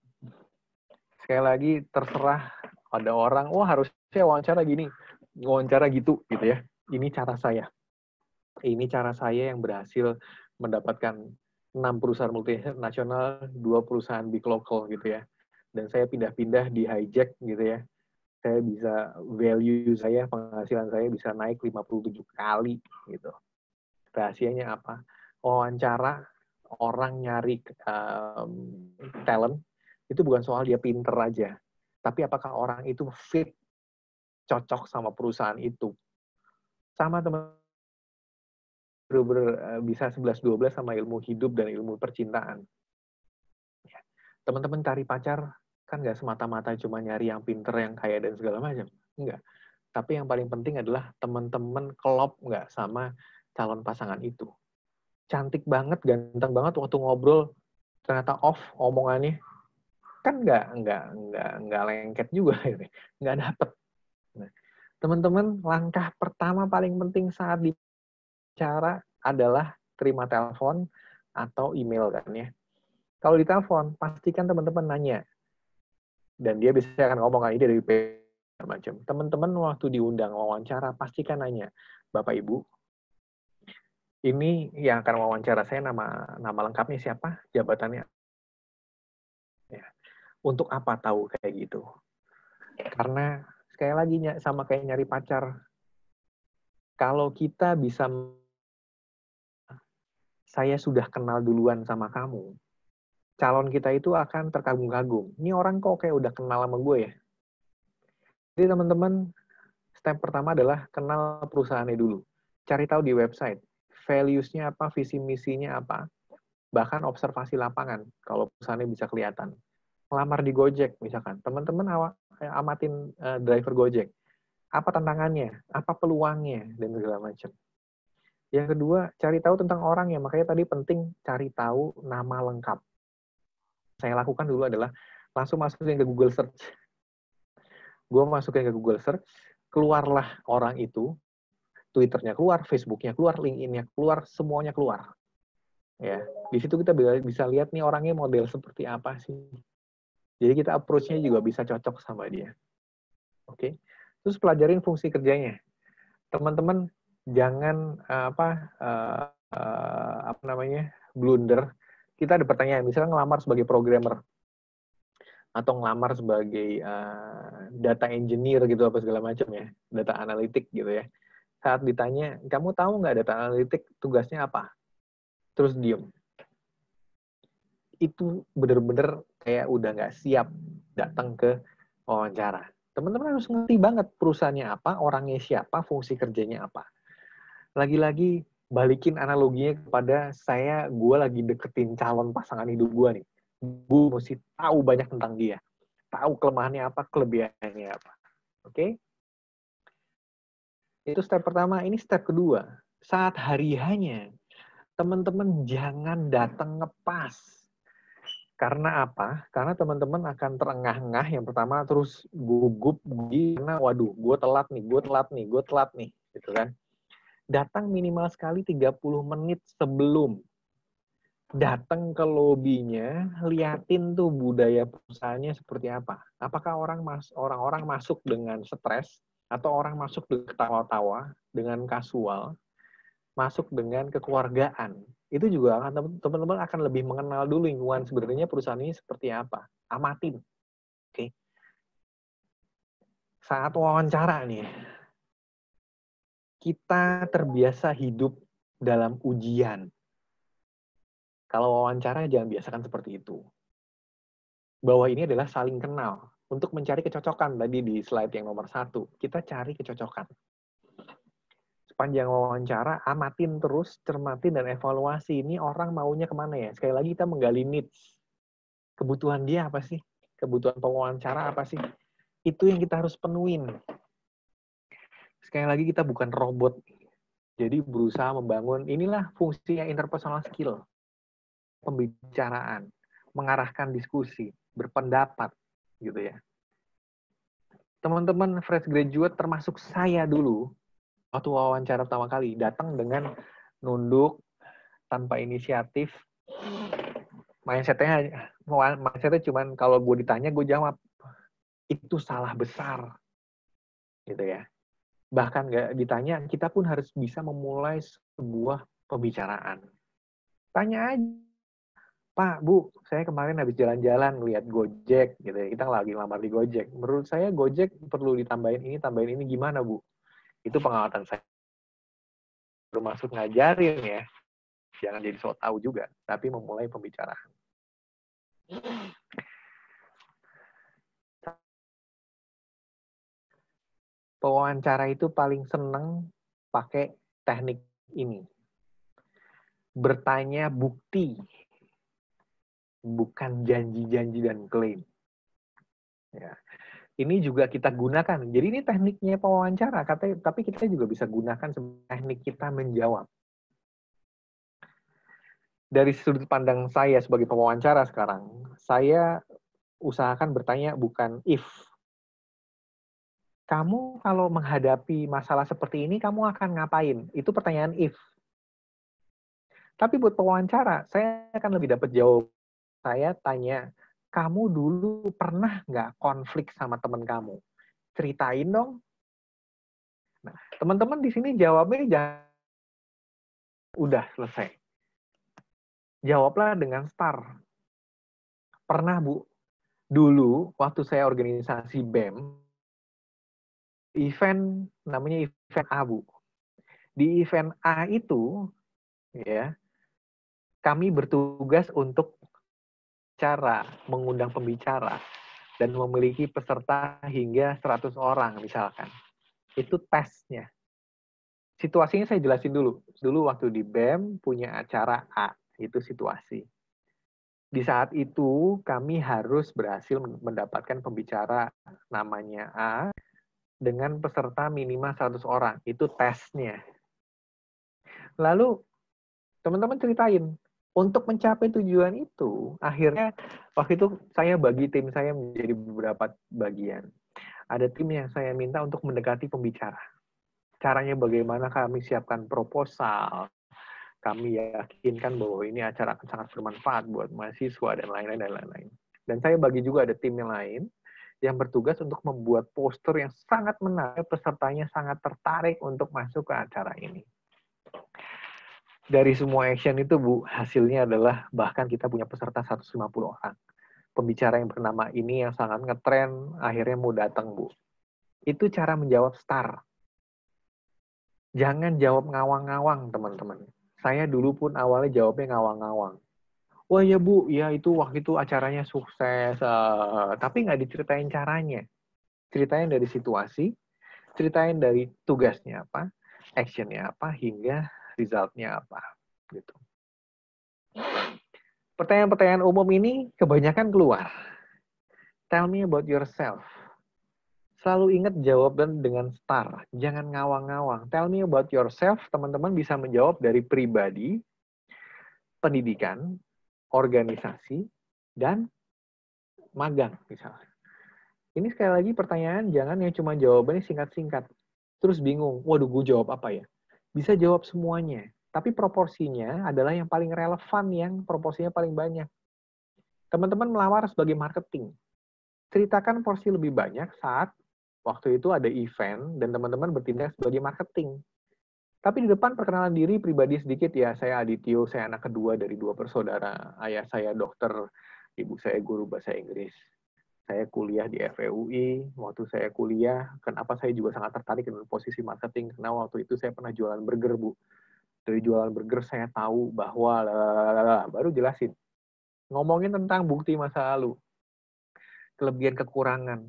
Sekali lagi, terserah ada orang, oh harusnya wawancara gini, wawancara gitu ya. Ini cara saya. Ini cara saya yang berhasil mendapatkan 6 perusahaan multinasional, 2 perusahaan big local gitu ya. Dan saya pindah-pindah di hijack gitu ya. Saya bisa, value saya, penghasilan saya bisa naik 57 kali gitu. Rahasianya apa? Wawancara orang nyari talent, itu bukan soal dia pinter aja. Tapi apakah orang itu fit, cocok sama perusahaan itu. Sama teman bisa 11-12 sama ilmu hidup dan ilmu percintaan. Teman-teman cari pacar, kan nggak semata-mata cuma nyari yang pinter, yang kaya, dan segala macam. Enggak. Tapi yang paling penting adalah teman-teman klop nggak sama calon pasangan itu. Cantik banget, ganteng banget, waktu ngobrol ternyata off omongannya, kan nggak lengket juga, nggak dapet. Nah, teman-teman, langkah pertama paling penting saat bicara adalah terima telepon atau email kan ya. Kalau di telepon, pastikan teman-teman nanya. Dan dia bisa akan ngomong ini dari macam. Teman-teman waktu diundang wawancara, pastikan nanya, Bapak Ibu, ini yang akan wawancara saya, nama lengkapnya siapa, jabatannya. Ya. Untuk apa tahu kayak gitu? Karena sekali lagi sama kayak nyari pacar, kalau kita bisa, saya sudah kenal duluan sama kamu, calon kita itu akan terkagum-kagum. Ini orang kok kayak udah kenal sama gue ya. Jadi teman-teman, step pertama adalah kenal perusahaannya dulu. Cari tahu di website, values-nya apa, visi misinya apa. Bahkan observasi lapangan, kalau perusahaannya bisa kelihatan. Ngelamar di Gojek misalkan. Teman-teman amatin driver Gojek. Apa tantangannya, apa peluangnya, dan segala macam. Yang kedua, cari tahu tentang orangnya. Makanya tadi penting cari tahu nama lengkap. Saya lakukan dulu adalah langsung masukin ke Google Search. Gue masukin ke Google Search, keluarlah orang itu, Twitter-nya keluar, Facebook-nya keluar, LinkedIn-nya keluar, semuanya keluar. Ya, di situ kita bisa lihat nih orangnya model seperti apa sih. Jadi kita approach-nya juga bisa cocok sama dia. Oke. Terus pelajarin fungsi kerjanya. Teman-teman jangan blunder. Kita ada pertanyaan, misalnya ngelamar sebagai programmer atau ngelamar sebagai data engineer gitu apa segala macam ya, data analitik gitu ya. Saat ditanya, kamu tahu nggak data analitik tugasnya apa? Terus diem. Itu bener-bener kayak udah nggak siap datang ke wawancara. Teman-teman harus ngerti banget perusahaannya apa, orangnya siapa, fungsi kerjanya apa. Lagi-lagi balikin analoginya kepada gue lagi deketin calon pasangan hidup gue nih. Gue mesti tahu banyak tentang dia. Tahu kelemahannya apa, kelebihannya apa. Oke? Itu step pertama. Ini step kedua. Saat hari hanya, teman-teman jangan datang ngepas. Karena apa? Karena teman-teman akan terengah-engah yang pertama, terus gugup, karena waduh, gue telat nih, gitu kan. Datang minimal sekali 30 menit sebelum. Datang ke lobinya, liatin tuh budaya perusahaannya seperti apa. Apakah orang-orang masuk dengan stres, atau orang masuk dengan ketawa-tawa, dengan kasual, masuk dengan kekeluargaan. Itu juga akan teman-teman akan lebih mengenal dulu lingkungan sebenarnya perusahaan ini seperti apa. Amatin. Oke. Saat wawancara nih, kita terbiasa hidup dalam ujian. Kalau wawancara jangan biasakan seperti itu. Bahwa ini adalah saling kenal. Untuk mencari kecocokan tadi di slide yang nomor 1, kita cari kecocokan. Sepanjang wawancara, amatin terus, cermatin, dan evaluasi. Ini orang maunya kemana ya? Sekali lagi kita menggali needs. Kebutuhan dia apa sih? Kebutuhan pewawancara apa sih? Itu yang kita harus penuhin. Sekali lagi, kita bukan robot. Jadi berusaha membangun, inilah fungsinya interpersonal skill. Pembicaraan, mengarahkan diskusi, berpendapat, gitu ya. Teman-teman fresh graduate termasuk saya dulu, waktu wawancara pertama kali, datang dengan nunduk, tanpa inisiatif, mindsetnya cuman kalau gue ditanya, gue jawab. Itu salah besar, gitu ya. Bahkan nggak ditanya, kita pun harus bisa memulai sebuah pembicaraan. Tanya aja, Pak, Bu, saya kemarin habis jalan-jalan ngeliat Gojek, gitu ya. Kita lagi ngelamar di Gojek. Menurut saya Gojek perlu tambahin ini, gimana, Bu? Itu pengalaman saya. Bermaksud ngajarin ya, jangan jadi sok tahu juga, tapi memulai pembicaraan. Pewawancara itu paling seneng pakai teknik ini. Bertanya bukti, bukan janji-janji dan klaim. Ya. Ini juga kita gunakan. Jadi ini tekniknya pewawancara, tapi kita juga bisa gunakan sebagai teknik kita menjawab. Dari sudut pandang saya sebagai pewawancara sekarang, saya usahakan bertanya bukan if. Kamu kalau menghadapi masalah seperti ini, kamu akan ngapain? Itu pertanyaan if. Tapi buat pewawancara, saya akan lebih dapat jawab. Saya tanya, kamu dulu pernah nggak konflik sama teman kamu? Ceritain dong. Nah, teman-teman di sini jawabnya jangan udah selesai. Jawablah dengan star. Pernah, Bu. Dulu, waktu saya organisasi BEM, event, namanya event A, Bu. Di event A itu, ya, kami bertugas untuk mengundang pembicara, dan memiliki peserta hingga 100 orang, misalkan. Itu tesnya. Situasinya saya jelasin dulu. Dulu waktu di BEM punya acara A, itu situasi. Di saat itu kami harus berhasil mendapatkan pembicara namanya A dengan peserta minimal 100 orang. Itu tesnya. Lalu teman-teman ceritain, untuk mencapai tujuan itu, akhirnya waktu itu saya bagi tim saya menjadi beberapa bagian. Ada tim yang saya minta untuk mendekati pembicara. Caranya bagaimana kami siapkan proposal, kami yakinkan bahwa ini acara akan sangat bermanfaat buat mahasiswa dan lain-lain. Dan saya bagi juga ada tim yang lain yang bertugas untuk membuat poster yang sangat menarik, pesertanya sangat tertarik untuk masuk ke acara ini. Dari semua action itu, Bu, hasilnya adalah bahkan kita punya peserta 150 orang. Pembicara yang bernama ini yang sangat ngetren, akhirnya mau datang, Bu. Itu cara menjawab star. Jangan jawab ngawang-ngawang, teman-teman. Saya dulu pun awalnya jawabnya ngawang-ngawang. Wah ya Bu, ya itu waktu itu acaranya sukses, tapi nggak diceritain caranya. Ceritain dari situasi, ceritain dari tugasnya apa, actionnya apa, hingga resultnya apa. Gitu. Pertanyaan-pertanyaan umum ini kebanyakan keluar. Tell me about yourself. Selalu ingat jawaban dengan star. Jangan ngawang-ngawang. Tell me about yourself. Teman-teman bisa menjawab dari pribadi, pendidikan, organisasi, dan magang misalnya. Ini sekali lagi pertanyaan, jangan yang cuma jawabannya singkat-singkat. Terus bingung, waduh gue jawab apa ya? Bisa jawab semuanya. Tapi proporsinya adalah yang paling relevan, yang proporsinya paling banyak. Teman-teman melamar sebagai marketing. Ceritakan porsi lebih banyak saat waktu itu ada event dan teman-teman bertindak sebagai marketing. Tapi di depan perkenalan diri pribadi sedikit ya, saya Adityo, saya anak kedua dari 2 bersaudara. Ayah saya dokter, ibu saya guru bahasa Inggris. Saya kuliah di FEUI. Waktu saya kuliah, kenapa saya juga sangat tertarik dengan posisi marketing? Karena waktu itu saya pernah jualan burger, Bu. Dari jualan burger saya tahu bahwa, baru jelasin. Ngomongin tentang bukti masa lalu. Kelebihan kekurangan.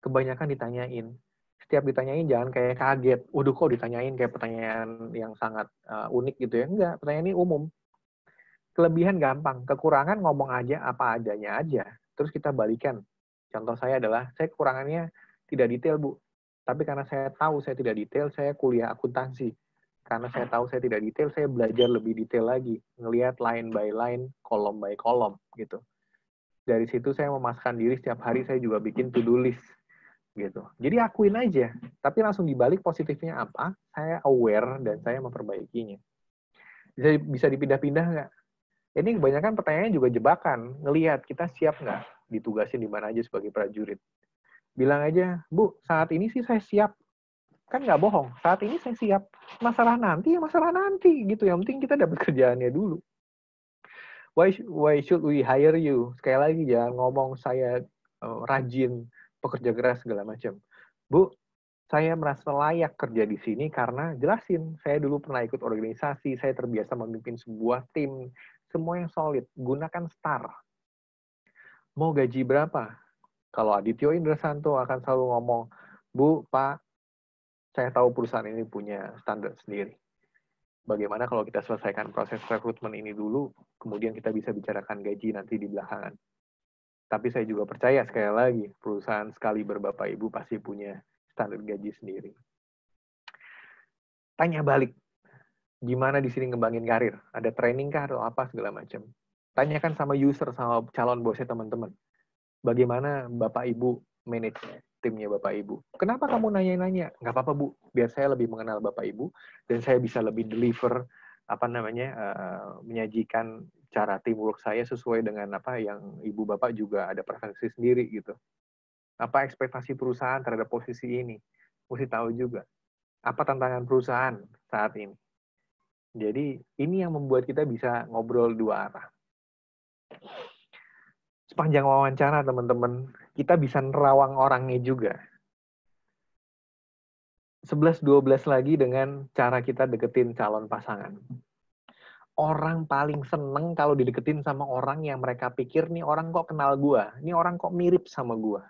Kebanyakan ditanyain. Setiap ditanyain jangan kayak kaget. Waduh kok ditanyain kayak pertanyaan yang sangat unik gitu ya. Enggak, pertanyaan ini umum. Kelebihan gampang, kekurangan ngomong aja apa adanya aja, terus kita balikan. Contoh saya adalah, saya kekurangannya tidak detail, Bu. Tapi karena saya tahu saya tidak detail, saya kuliah akuntansi. Karena saya tahu saya tidak detail, saya belajar lebih detail lagi. Ngelihat line by line, kolom by kolom, gitu. Dari situ saya memasukkan diri, setiap hari saya juga bikin to-do list. Gitu. Jadi akuin aja. Tapi langsung dibalik positifnya apa, saya aware dan saya memperbaikinya. Bisa dipindah-pindah nggak? Ini kebanyakan pertanyaannya juga jebakan. Ngelihat kita siap nggak ditugasin di mana aja sebagai prajurit. Bilang aja, Bu, saat ini sih saya siap. Kan nggak bohong. Saat ini saya siap. Masalah nanti ya masalah nanti. Gitu. Yang penting kita dapat kerjaannya dulu. Why should we hire you? Sekali lagi jangan ngomong saya rajin, pekerja keras, segala macam. Bu, saya merasa layak kerja di sini karena jelasin. Saya dulu pernah ikut organisasi, saya terbiasa memimpin sebuah tim. Semua yang solid, gunakan STAR. Mau gaji berapa? Kalau Adityo Indrasanto akan selalu ngomong, Bu, Pak, saya tahu perusahaan ini punya standar sendiri. Bagaimana kalau kita selesaikan proses rekrutmen ini dulu, kemudian kita bisa bicarakan gaji nanti di belakangan. Tapi saya juga percaya, sekali lagi, perusahaan sekali berbapak ibu pasti punya standar gaji sendiri. Tanya balik, gimana di sini ngembangin karir? Ada training kah atau apa segala macam? Tanyakan sama user, sama calon bosnya teman-teman. Bagaimana Bapak Ibu manage timnya Bapak Ibu? Kenapa kamu nanya-nanya? Nggak apa-apa, Bu. Biar saya lebih mengenal Bapak Ibu dan saya bisa lebih deliver menyajikan cara teamwork saya sesuai dengan apa yang Ibu Bapak juga ada preferensi sendiri gitu. Apa ekspektasi perusahaan terhadap posisi ini? Mesti tahu juga. Apa tantangan perusahaan saat ini? Jadi ini yang membuat kita bisa ngobrol dua arah. Sepanjang wawancara, teman-teman, kita bisa nerawang orangnya juga. 11-12 lagi dengan cara kita deketin calon pasangan. Orang paling seneng kalau dideketin sama orang yang mereka pikir, nih orang kok kenal gua, nih orang kok mirip sama gua.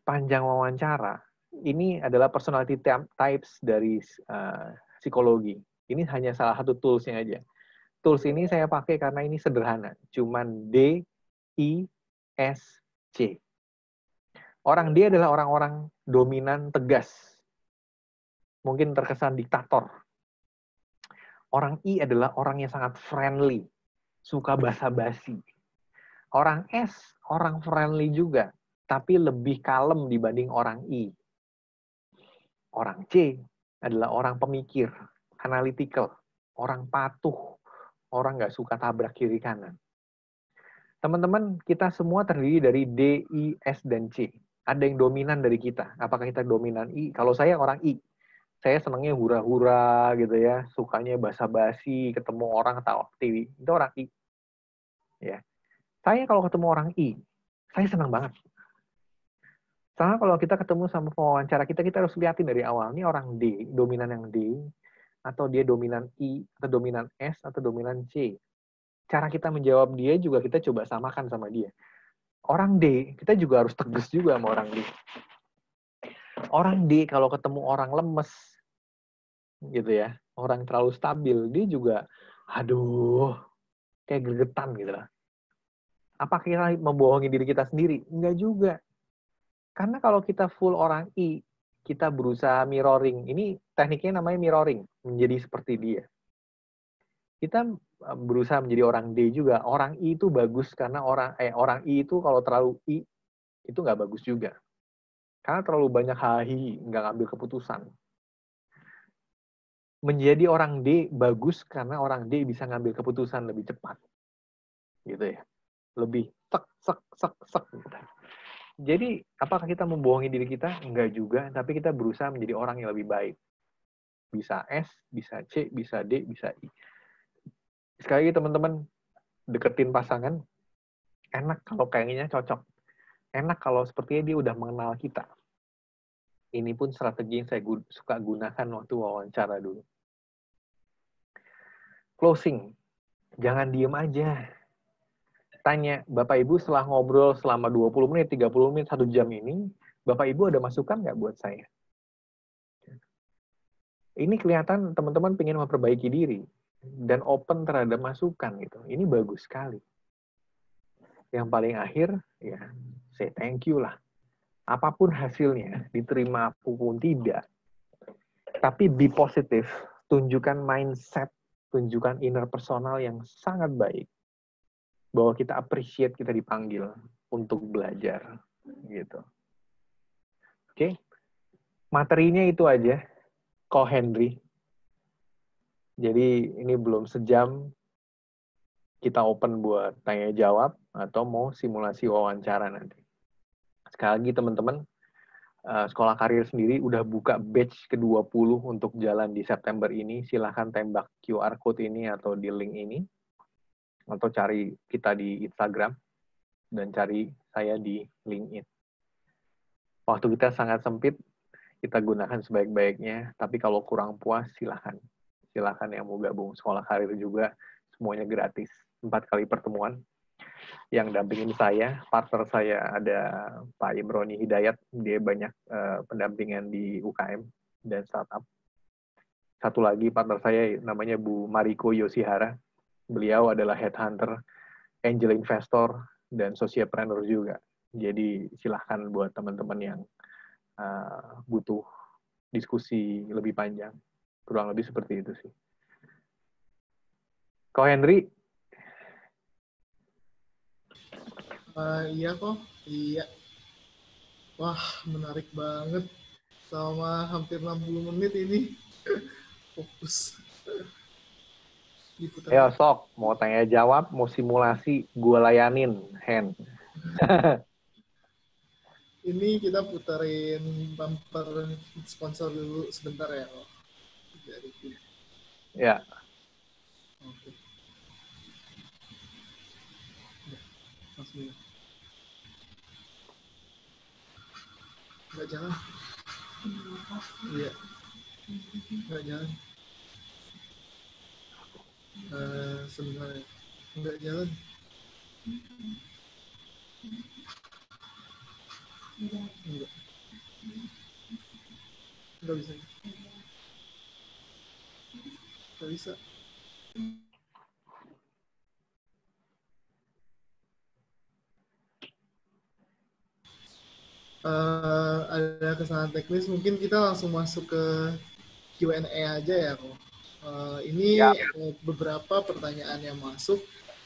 Sepanjang wawancara, ini adalah personality types dari psikologi. Ini hanya salah satu toolsnya aja. Tools ini saya pakai karena ini sederhana. Cuman D, I, S, C. Orang D adalah orang-orang dominan, tegas. Mungkin terkesan diktator. Orang I adalah orang yang sangat friendly. Suka basa-basi. Orang S, orang friendly juga. Tapi lebih kalem dibanding orang I. Orang C adalah orang pemikir, analytical, orang patuh, orang nggak suka tabrak kiri kanan. Teman-teman, kita semua terdiri dari D, I, S, dan C. Ada yang dominan dari kita. Apakah kita dominan I? Kalau saya orang I. Saya senangnya hura-hura gitu ya, sukanya basa-basi, ketemu orang atau TV. Itu orang I. Ya. Saya kalau ketemu orang I, saya senang banget. Soalnya kalau kita ketemu sama pewawancara kita harus liatin dari awal. Ini orang D, dominan yang D, atau dia dominan I, atau dominan S, atau dominan C. Cara kita menjawab dia juga kita coba samakan sama dia. Orang D, kita juga harus tegas juga sama orang D. Orang D kalau ketemu orang lemes, gitu ya, orang terlalu stabil, dia juga, aduh, kayak gregetan gitu lah. Apa kita membohongi diri kita sendiri? Enggak juga. Karena kalau kita full orang I, kita berusaha mirroring. Ini tekniknya namanya mirroring, menjadi seperti dia. Kita berusaha menjadi orang D juga. Orang I itu bagus karena orang I itu kalau terlalu I, itu nggak bagus juga. Karena terlalu banyak hahi, nggak ngambil keputusan. Menjadi orang D bagus karena orang D bisa ngambil keputusan lebih cepat. Gitu ya. Lebih sek. Jadi, apakah kita membohongi diri kita? Enggak juga, tapi kita berusaha menjadi orang yang lebih baik. Bisa S, bisa C, bisa D, bisa I. Sekali lagi teman-teman, deketin pasangan, enak kalau kayaknya cocok. Enak kalau sepertinya dia udah mengenal kita. Ini pun strategi yang saya suka gunakan waktu wawancara dulu. Closing. Jangan diem aja. Tanya, Bapak Ibu setelah ngobrol selama 20 menit, 30 menit, 1 jam ini, Bapak Ibu ada masukan nggak buat saya? Ini kelihatan teman-teman pengen memperbaiki diri. dan open terhadap masukan gitu. Ini bagus sekali. Yang paling akhir, ya, say thank you lah. Apapun hasilnya, diterima apapun tidak. Tapi be positif, tunjukkan mindset, tunjukkan inner personal yang sangat baik. Bahwa kita appreciate kita dipanggil untuk belajar. Gitu. Oke? Materinya itu aja. Ko Henry. Jadi ini belum sejam, kita open buat tanya jawab atau mau simulasi wawancara nanti. Sekali lagi teman-teman, Sekolah Karir sendiri udah buka batch ke-20 untuk jalan di September ini. Silahkan tembak QR code ini atau di link ini. Atau cari kita di Instagram dan cari saya di LinkedIn. Waktu kita sangat sempit, kita gunakan sebaik-baiknya. Tapi kalau kurang puas, silahkan. Silahkan yang mau gabung Sekolah Karir juga, semuanya gratis. 4 kali pertemuan. Yang dampingin saya, partner saya ada Pak Imroni Hidayat, dia banyak pendampingan di UKM dan startup. Satu lagi partner saya namanya Bu Mariko Yoshihara, beliau adalah headhunter, angel investor, dan socialpreneur juga. Jadi silahkan buat teman-teman yang butuh diskusi lebih panjang. Kurang lebih seperti itu sih. Ko Henry? Iya kok, iya. Wah, menarik banget. Selama hampir 60 menit ini fokus. Ayo sok, mau tanya jawab, mau simulasi, gue layanin, Hen. Ini kita puterin bumper sponsor dulu sebentar ya. Ya. Oke. Langsung ya. Nggak jalan. Iya. Nggak jalan. Sebentar ya. Nggak jalan. Enggak. Nggak bisa. Nggak bisa. Ada kesalahan teknis, mungkin kita langsung masuk ke Q&A aja ya kok. Ini beberapa pertanyaan yang masuk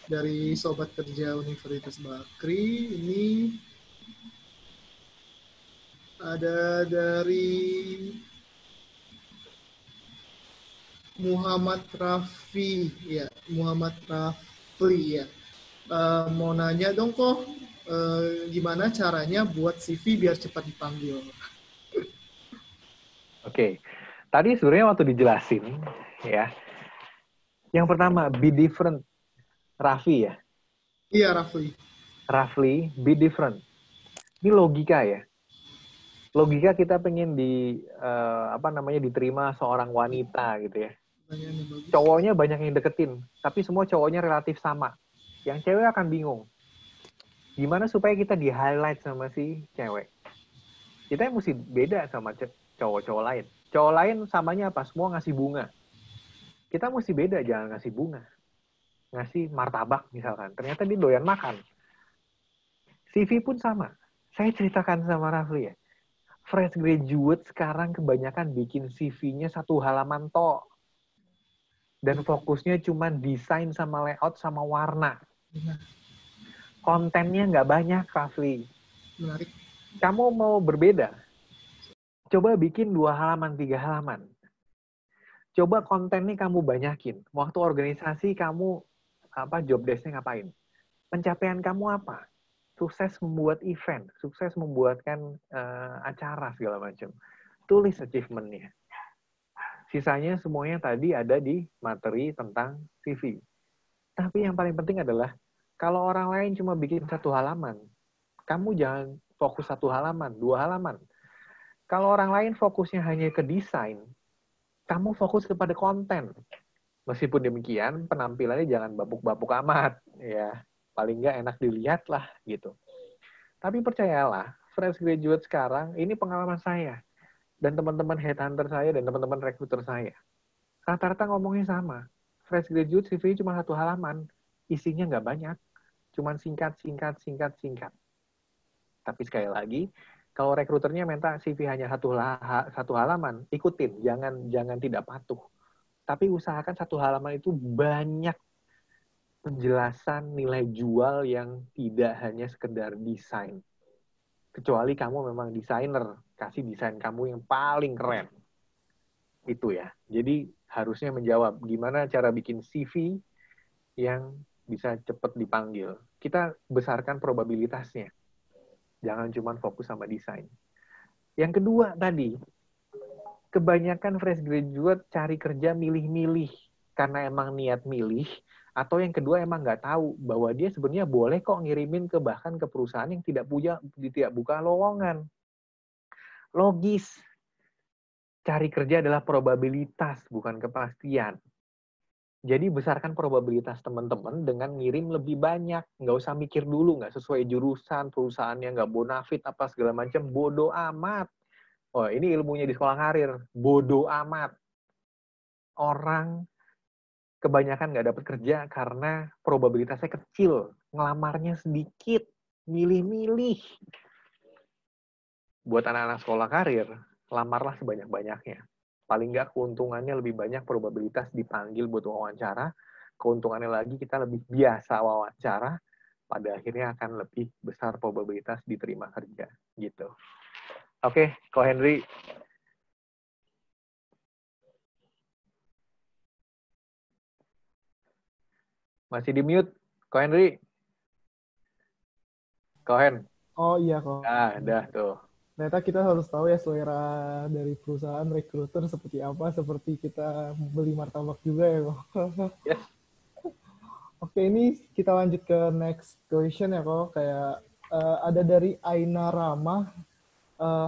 dari Sobat Kerja Universitas Bakri. Ini ada dari Muhammad Raffi, ya Muhammad Rafli ya. Mau nanya dong kok, gimana caranya buat CV biar cepat dipanggil? Oke. Tadi sebenarnya waktu dijelasin, ya. Yang pertama, be different. Raffi ya? Iya, Rafli. Rafli, be different. Ini logika ya. Logika kita pengen diterima seorang wanita gitu ya. Cowoknya banyak yang deketin, tapi semua cowoknya relatif sama. Yang cewek akan bingung. Gimana supaya kita di-highlight sama si cewek? Kita mesti beda sama cowok-cowok lain. Cowok lain samanya apa? Semua ngasih bunga. Kita mesti beda, jangan ngasih bunga. Ngasih martabak misalkan. Ternyata dia doyan makan. CV pun sama. Saya ceritakan sama Rafli ya. Fresh graduate sekarang kebanyakan bikin CV-nya 1 halaman tok. Dan fokusnya cuma desain sama layout sama warna. Kontennya nggak banyak, Rafli. Menarik. Kamu mau berbeda? Coba bikin 2 halaman, 3 halaman. Coba kontennya kamu banyakin. Waktu organisasi kamu job desk-nya ngapain? Pencapaian kamu apa? Sukses membuat event, sukses membuatkan acara segala macam. Tulis achievement-nya. Sisanya semuanya tadi ada di materi tentang CV. Tapi yang paling penting adalah kalau orang lain cuma bikin 1 halaman, kamu jangan fokus 1 halaman, 2 halaman. Kalau orang lain fokusnya hanya ke desain, kamu fokus kepada konten. Meskipun demikian, penampilannya jangan babuk-babuk amat, ya. Paling nggak enak dilihat lah, gitu. Tapi percayalah, fresh graduate sekarang, ini pengalaman saya. Dan teman-teman headhunter saya, dan teman-teman recruiter saya. Rata-rata ngomongnya sama. fresh graduate CV cuma 1 halaman, isinya nggak banyak, cuma singkat. Tapi sekali lagi, kalau rekruternya minta CV hanya 1 halaman, ikutin, jangan tidak patuh. Tapi usahakan 1 halaman itu banyak penjelasan nilai jual yang tidak hanya sekedar desain. Kecuali kamu memang desainer, kasih desain kamu yang paling keren. Itu ya. Jadi harusnya menjawab gimana cara bikin CV yang bisa cepat dipanggil. Kita besarkan probabilitasnya. Jangan cuma fokus sama desain. Yang kedua tadi, kebanyakan fresh graduate cari kerja milih-milih karena emang niat milih, atau yang kedua emang nggak tahu bahwa dia sebenarnya boleh kok ngirimin bahkan ke perusahaan yang tidak buka lowongan. Logis. Cari kerja adalah probabilitas, bukan kepastian. Jadi besarkan probabilitas teman-teman dengan ngirim lebih banyak. Nggak usah mikir dulu, nggak sesuai jurusan, perusahaannya nggak bonafit, apa segala macam. Bodoh amat. Oh, ini ilmunya di sekolah karir. Bodoh amat. Orang kebanyakan nggak dapat kerja karena probabilitasnya kecil. Ngelamarnya sedikit. Milih-milih. Buat anak-anak sekolah karir, lamarlah sebanyak-banyaknya. Paling nggak keuntungannya lebih banyak probabilitas dipanggil buat wawancara. Keuntungannya lagi kita lebih biasa wawancara. Pada akhirnya akan lebih besar probabilitas diterima kerja. Gitu. Oke, Ko Henry. Masih di mute, Ko Henry. Ko Hen. Oh iya kok. Dah tuh. Ternyata kita harus tahu ya selera dari perusahaan recruiter seperti apa, seperti kita beli martabak juga ya kok. Yes. Oke, ini kita lanjut ke next question ya kok. Kayak ada dari Aina Rama.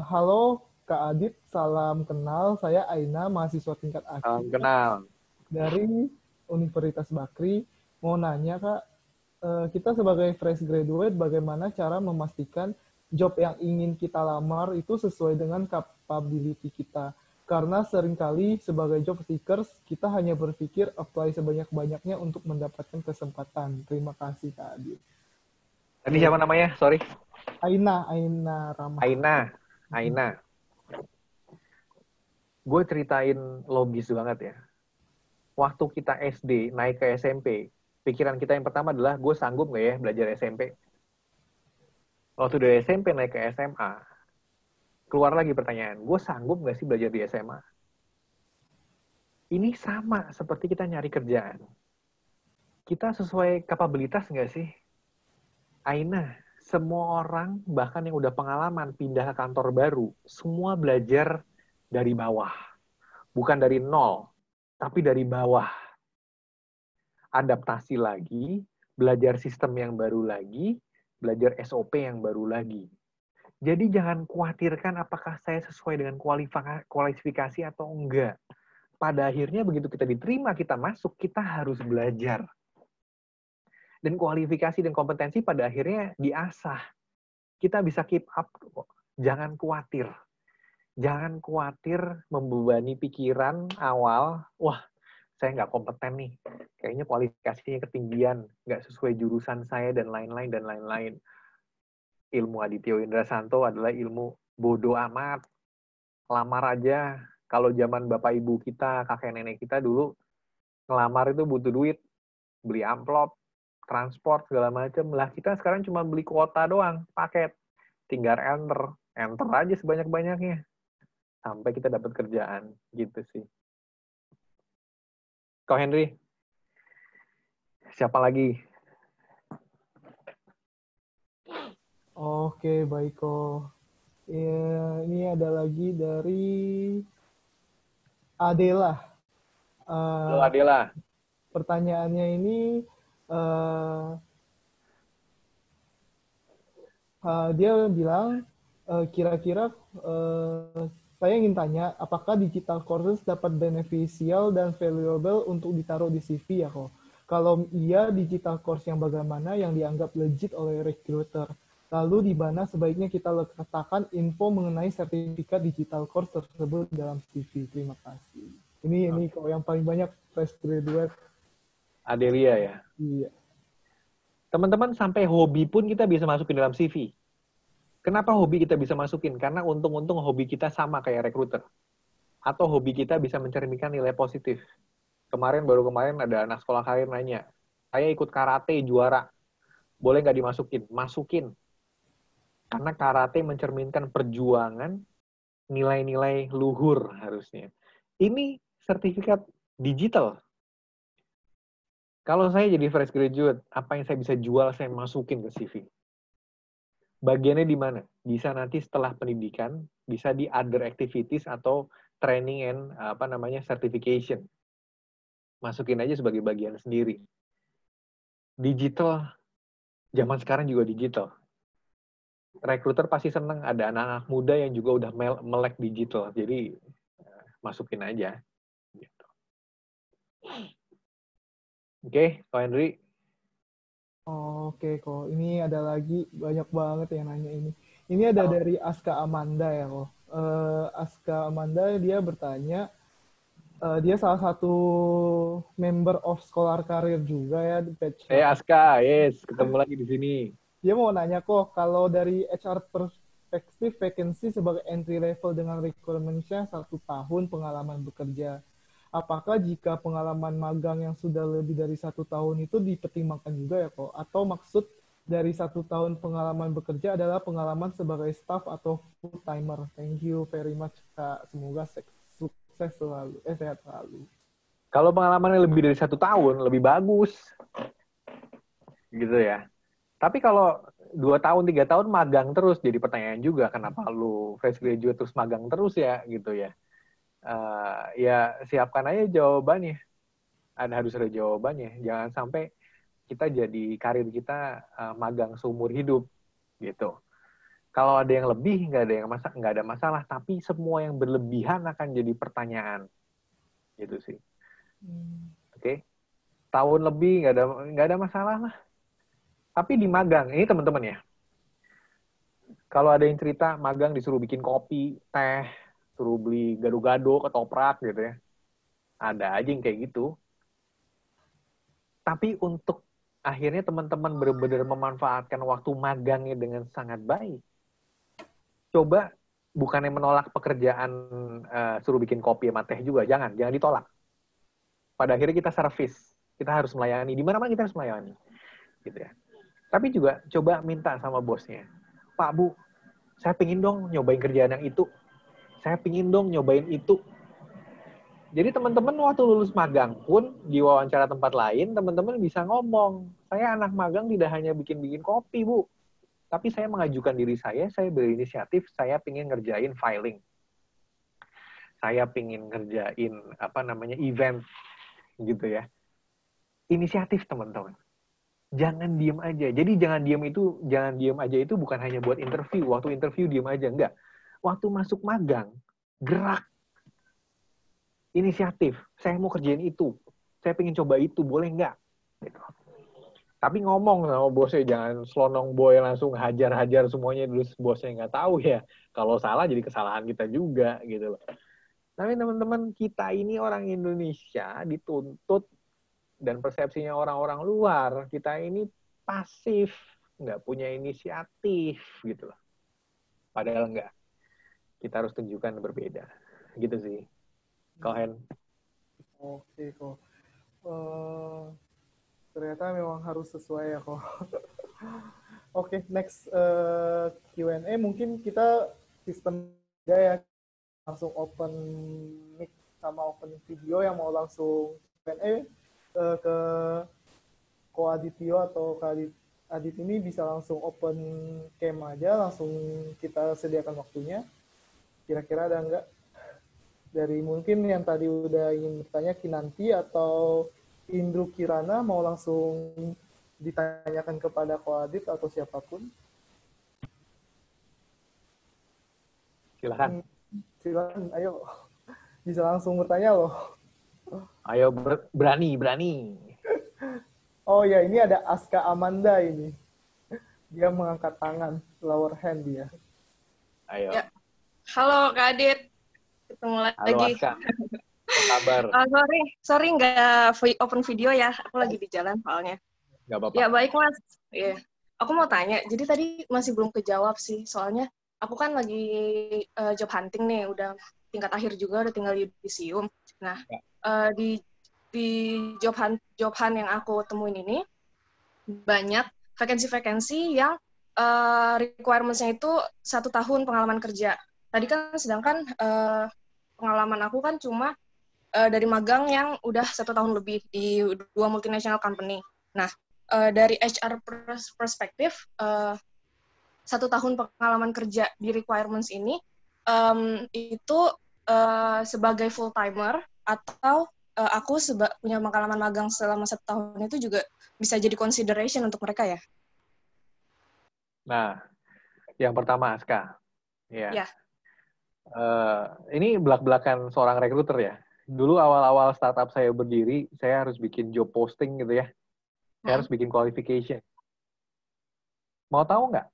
Halo Kak Adit, salam kenal. Saya Aina, mahasiswa tingkat akhir. Salam kenal. Dari Universitas Bakri. Mau nanya Kak, kita sebagai fresh graduate, bagaimana cara memastikan job yang ingin kita lamar itu sesuai dengan capability kita. Karena seringkali sebagai job seekers, kita hanya berpikir apply sebanyak-banyaknya untuk mendapatkan kesempatan. Terima kasih, Kak Adi. Tadi siapa namanya? Sorry. Aina Rama. Aina. Gue ceritain logis banget ya. Waktu kita SD, naik ke SMP, pikiran kita yang pertama adalah, gue sanggup nggak ya belajar SMP? Waktu dari SMP naik ke SMA, keluar lagi pertanyaan, gue sanggup nggak sih belajar di SMA? Ini sama seperti kita nyari kerjaan. Kita sesuai kapabilitas nggak sih? Aina, semua orang, bahkan yang udah pengalaman pindah ke kantor baru, semua belajar dari bawah. Bukan dari nol, tapi dari bawah. Adaptasi lagi, belajar sistem yang baru lagi, belajar SOP yang baru lagi. Jadi jangan khawatirkan apakah saya sesuai dengan kualifikasi atau enggak. Pada akhirnya begitu kita diterima, kita masuk, kita harus belajar. Dan kualifikasi dan kompetensi pada akhirnya diasah. Kita bisa keep up. Jangan khawatir. Jangan khawatir membebani pikiran awal, wah, saya nggak kompeten nih. Kayaknya kualifikasinya ketinggian, nggak sesuai jurusan saya, dan lain-lain. Ilmu Aditya Indra Santo adalah ilmu bodoh amat. Lamar aja. Kalau zaman bapak ibu kita, kakek nenek kita dulu, ngelamar itu butuh duit. Beli amplop, transport, segala macam. Lah kita sekarang cuma beli kuota doang, paket. Tinggal enter aja sebanyak-banyaknya. Sampai kita dapat kerjaan. Gitu sih. Kau Henry? Siapa lagi? Oke, baik kok. Ya, ini ada lagi dari Adela. Halo Adela. Pertanyaannya ini, dia bilang, kira-kira saya ingin tanya, apakah digital courses dapat beneficial dan valuable untuk ditaruh di CV ya kok? Kalau iya, digital course yang bagaimana yang dianggap legit oleh recruiter? Lalu di mana sebaiknya kita letakkan info mengenai sertifikat digital course tersebut dalam CV? Terima kasih. Ini kok yang paling banyak fresh graduate Adelia ya. Iya. Teman-teman, sampai hobi pun kita bisa masukin dalam CV. Kenapa hobi kita bisa masukin? Karena untung-untung hobi kita sama kayak rekruter. Atau hobi kita bisa mencerminkan nilai positif. Baru kemarin ada anak sekolah karir nanya, saya ikut karate juara, boleh nggak dimasukin? Masukin. Karena karate mencerminkan perjuangan, nilai-nilai luhur harusnya. Ini sertifikat digital. Kalau saya jadi fresh graduate, apa yang saya bisa jual, saya masukin ke CV. Bagiannya di mana? Bisa nanti setelah pendidikan, bisa di other activities atau training and certification. Masukin aja sebagai bagian sendiri. Digital, zaman sekarang juga digital. Rekruter pasti seneng ada anak-anak muda yang juga udah melek digital. Jadi masukin aja. Gitu. Oke, Pak Henry. Oke kok, ini ada lagi banyak banget yang nanya ini. Ini ada dari Aska Amanda ya kok. Aska Amanda dia bertanya, dia salah satu member of Scholar Career juga ya di batch 8. Aska, yes, ketemu lagi di sini. Dia mau nanya kok, kalau dari HR perspektif vacancy sebagai entry level dengan requirement-nya 1 tahun pengalaman bekerja, apakah jika pengalaman magang yang sudah lebih dari 1 tahun itu dipertimbangkan juga ya kok? Atau maksud dari 1 tahun pengalaman bekerja adalah pengalaman sebagai staff atau full timer? Thank you very much Kak. Semoga sukses selalu, sehat selalu. Kalau pengalamannya lebih dari 1 tahun, lebih bagus. Gitu ya. Tapi kalau 2 tahun, 3 tahun magang terus, jadi pertanyaan juga, kenapa lu fresh graduate terus magang terus ya, gitu ya. Ya siapkan aja jawabannya. Harus ada jawabannya. Jangan sampai kita jadi karir kita magang seumur hidup, gitu. Kalau ada yang lebih, nggak ada masalah. Tapi semua yang berlebihan akan jadi pertanyaan, gitu sih. Oke. Tahun lebih nggak ada masalah lah. Tapi di magang, ini teman-teman ya, kalau ada yang cerita magang disuruh bikin kopi, teh, suruh beli gado-gado, ketoprak gitu ya. Ada aja yang kayak gitu. Tapi untuk akhirnya teman-teman benar-benar memanfaatkan waktu magangnya dengan sangat baik. Coba bukannya menolak pekerjaan suruh bikin kopi sama teh juga, jangan ditolak. Pada akhirnya kita servis, kita harus melayani, di mana-mana kita harus melayani. Gitu ya. Tapi juga coba minta sama bosnya, Pak Bu, saya pingin dong nyobain kerjaan yang itu. Saya pingin dong nyobain itu. Jadi teman-teman waktu lulus magang pun di wawancara tempat lain, teman-teman bisa ngomong, saya anak magang tidak hanya bikin-bikin kopi, Bu. Tapi saya mengajukan diri saya berinisiatif, saya pingin ngerjain filing. Saya pingin ngerjain event gitu ya. Inisiatif teman-teman. Jangan diem aja. Jadi jangan diem aja itu bukan hanya buat interview. Waktu interview diem aja, enggak. Waktu masuk magang, gerak. Inisiatif. Saya mau kerjain itu. Saya pengen coba itu, boleh enggak? Gitu. Tapi ngomong sama bosnya, jangan selonong boy langsung hajar-hajar semuanya terus bosnya nggak tahu ya. Kalau salah jadi kesalahan kita juga gitu loh. Tapi teman-teman, kita ini orang Indonesia dituntut dan persepsinya orang-orang luar, kita ini pasif, nggak punya inisiatif, gitu loh. Padahal nggak. Kita harus tunjukkan berbeda. Gitu sih. Kohen. Oke kok. Ternyata memang harus sesuai ya kok. Oke, next Q&A. Mungkin kita sistem ya langsung open mic sama open video yang mau langsung Q&A ke Ko Adityo atau Kak Adit ini bisa langsung open cam aja, langsung kita sediakan waktunya. Kira-kira ada nggak? Dari mungkin yang tadi udah ingin bertanya Kinanti atau Indru Kirana mau langsung ditanyakan kepada Ko Adit atau siapapun? Silakan. Silakan, ayo. Bisa langsung bertanya loh. Ayo berani. Oh ya, ini ada Aska Amanda ini. Dia mengangkat tangan, lower hand dia. Ayo. Ya. Halo Kak Adit, ketemu lagi. Halo Aska. kabar? Sorry nggak open video ya. Aku lagi di jalan soalnya. Nggak apa-apa. Ya baik Mas. Iya. Aku mau tanya. Jadi tadi masih belum kejawab sih. Soalnya aku kan lagi job hunting nih. Udah tingkat akhir juga. Udah tinggal yudisium. Nah di job hunt yang aku temuin ini banyak vakansi-vakansi yang requirements-nya itu 1 tahun pengalaman kerja. Tadi kan sedangkan pengalaman aku kan cuma dari magang yang udah 1 tahun lebih di 2 multinational company. Nah, dari HR perspektif, 1 tahun pengalaman kerja di requirements ini itu sebagai full timer atau aku punya pengalaman magang selama 1 tahun itu juga bisa jadi consideration untuk mereka ya? Nah, yang pertama Aska, ya. Ya. Ini belak-belakan seorang rekruter ya. Dulu awal-awal startup saya berdiri, saya harus bikin job posting gitu ya. Saya harus bikin qualification. Mau tahu nggak?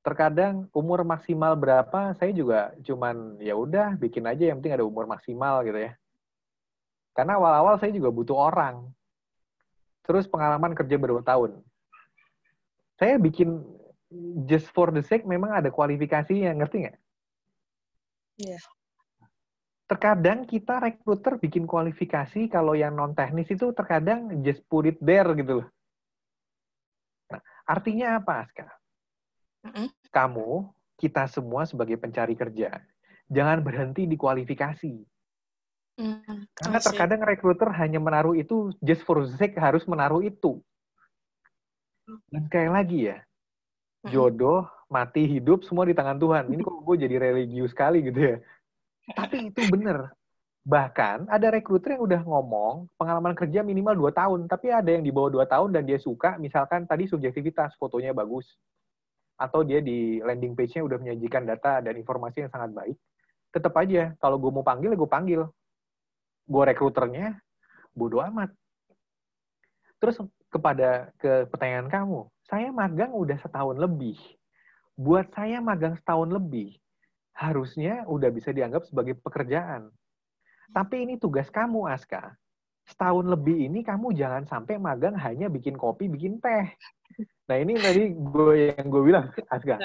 Terkadang umur maksimal berapa, saya juga cuman ya udah bikin aja yang penting ada umur maksimal gitu ya. Karena awal-awal saya juga butuh orang. Terus pengalaman kerja berapa tahun. Saya bikin just for the sake memang ada kualifikasinya, ngerti nggak? Iya. Terkadang kita rekruter bikin kualifikasi kalau yang non-teknis itu terkadang just put it there gitu loh. Nah, artinya apa, Aska? Kamu, kita semua sebagai pencari kerja, jangan berhenti di kualifikasi. Karena terkadang rekruter hanya menaruh itu just for the sake harus menaruh itu. Dan kayak lagi ya, jodoh, mati, hidup, semua di tangan Tuhan. Ini kok gue jadi religius sekali gitu ya. Tapi itu bener. Bahkan ada rekruter yang udah ngomong pengalaman kerja minimal 2 tahun. Tapi ada yang di bawah 2 tahun dan dia suka, misalkan tadi subjektivitas, fotonya bagus. Atau dia di landing page-nya udah menyajikan data dan informasi yang sangat baik. Tetap aja, kalau gue mau panggil, gue panggil. Gue rekruternya, bodo amat. Terus ke pertanyaan kamu, saya magang udah 1 tahun lebih. Buat saya magang 1 tahun lebih, harusnya udah bisa dianggap sebagai pekerjaan. Tapi ini tugas kamu, Aska. 1 tahun lebih ini kamu jangan sampai magang hanya bikin kopi, bikin teh. Nah ini tadi yang gue bilang, Aska,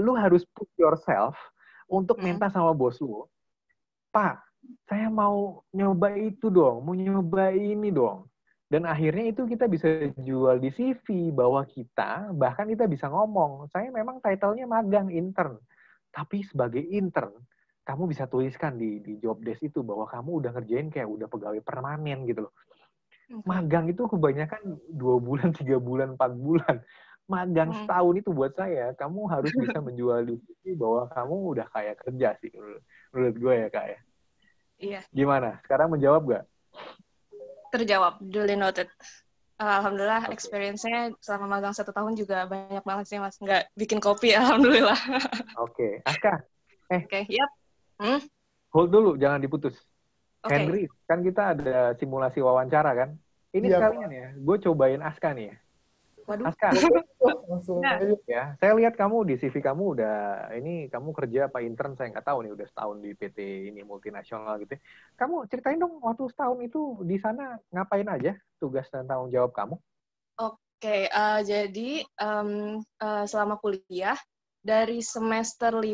lu harus put yourself untuk minta sama bos lu, Pak, saya mau nyoba itu dong, mau nyoba ini dong. Dan akhirnya itu kita bisa jual di CV bahwa bahkan kita bisa ngomong, saya memang title-nya magang intern. Tapi sebagai intern, kamu bisa tuliskan di job desk itu bahwa kamu udah ngerjain kayak udah pegawai permanen gitu loh. Magang itu kebanyakan 2 bulan, 3 bulan, 4 bulan. Magang 1 tahun itu buat saya, kamu harus bisa menjual di CV bahwa kamu udah kayak kerja sih menurut gue ya Kak ya. Iya. Gimana? Sekarang menjawab nggak? Terjawab, duly noted. Alhamdulillah, experience-nya selama magang 1 tahun juga banyak banget sih, Mas. Nggak bikin kopi, alhamdulillah. Oke. Aska. Oke, yap. Hold dulu, jangan diputus. Henry, kan kita ada simulasi wawancara kan? Ini sekalian ya, gue cobain Aska nih ya. Waduh. Aska, Langsung ya, saya lihat kamu di CV kamu ini kamu kerja apa intern, saya nggak tahu nih, udah 1 tahun di PT ini multinasional gitu. Kamu ceritain dong waktu 1 tahun itu di sana ngapain aja, tugas dan tanggung jawab kamu? Oke, jadi selama kuliah dari semester 5,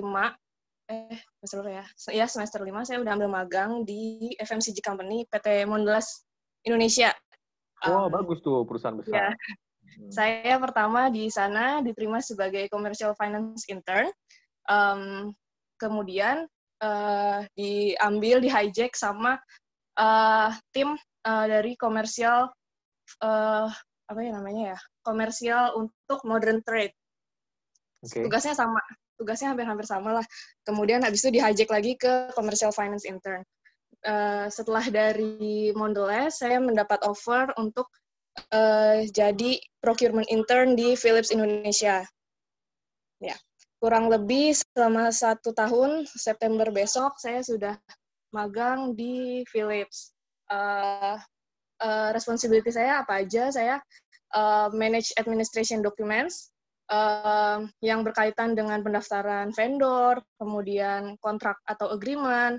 semester 5 saya udah ambil magang di FMCG company PT Mondelez Indonesia. Wah, bagus tuh perusahaan besar. Ya. Saya pertama di sana diterima sebagai commercial finance intern, kemudian di hijack sama tim dari komersial komersial untuk modern trade. Tugasnya hampir-hampir sama lah. Kemudian habis itu di hijack lagi ke commercial finance intern. Setelah dari Mondelez, saya mendapat offer untuk jadi procurement intern di Philips Indonesia. Ya, kurang lebih selama 1 tahun, September besok saya sudah magang di Philips. Responsibility saya apa aja? Saya manage administration documents yang berkaitan dengan pendaftaran vendor, kemudian kontrak atau agreement,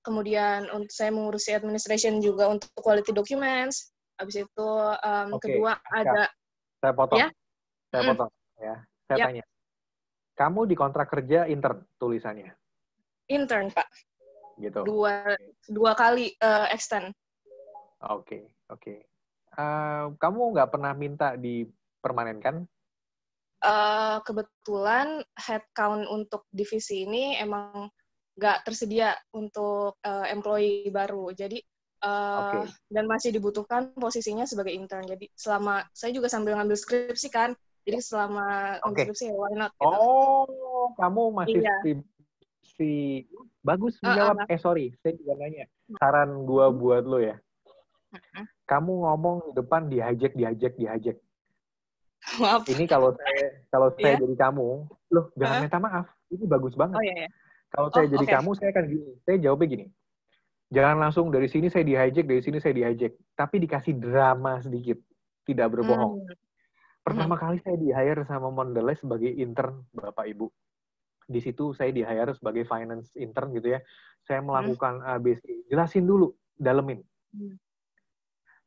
Kemudian saya mengurusi administration juga untuk quality documents. Habis itu kedua ada saya potong. ya. Saya potong ya. Saya tanya. Kamu di kontrak kerja intern tulisannya? Intern, Pak. Gitu. Dua kali extend. Oke. Kamu nggak pernah minta dipermanenkan? Kebetulan headcount untuk divisi ini emang nggak tersedia untuk employee baru. Jadi dan masih dibutuhkan posisinya sebagai intern. Jadi selama saya juga sambil ngambil skripsi kan. Jadi selama ngambil skripsi why not gitu. Oh, kamu masih skripsi. Bagus menjawab. Sorry, saya juga nanya. Saran gua buat lo ya. Kamu ngomong di depan dihijack. Maaf. Ini kalau saya jadi kamu, loh jangan minta maaf. Ini bagus banget. Oh iya. Kalau saya jadi kamu, saya akan gini. Saya jawabnya gini. Jangan langsung dari sini saya dihijack, dari sini saya dihijack. Tapi dikasih drama sedikit. Tidak berbohong. Pertama kali saya di-hire sama Mondelez sebagai intern, Bapak Ibu. Di situ saya di-hire sebagai finance intern gitu ya. Saya melakukan ABC. Jelasin dulu, dalemin.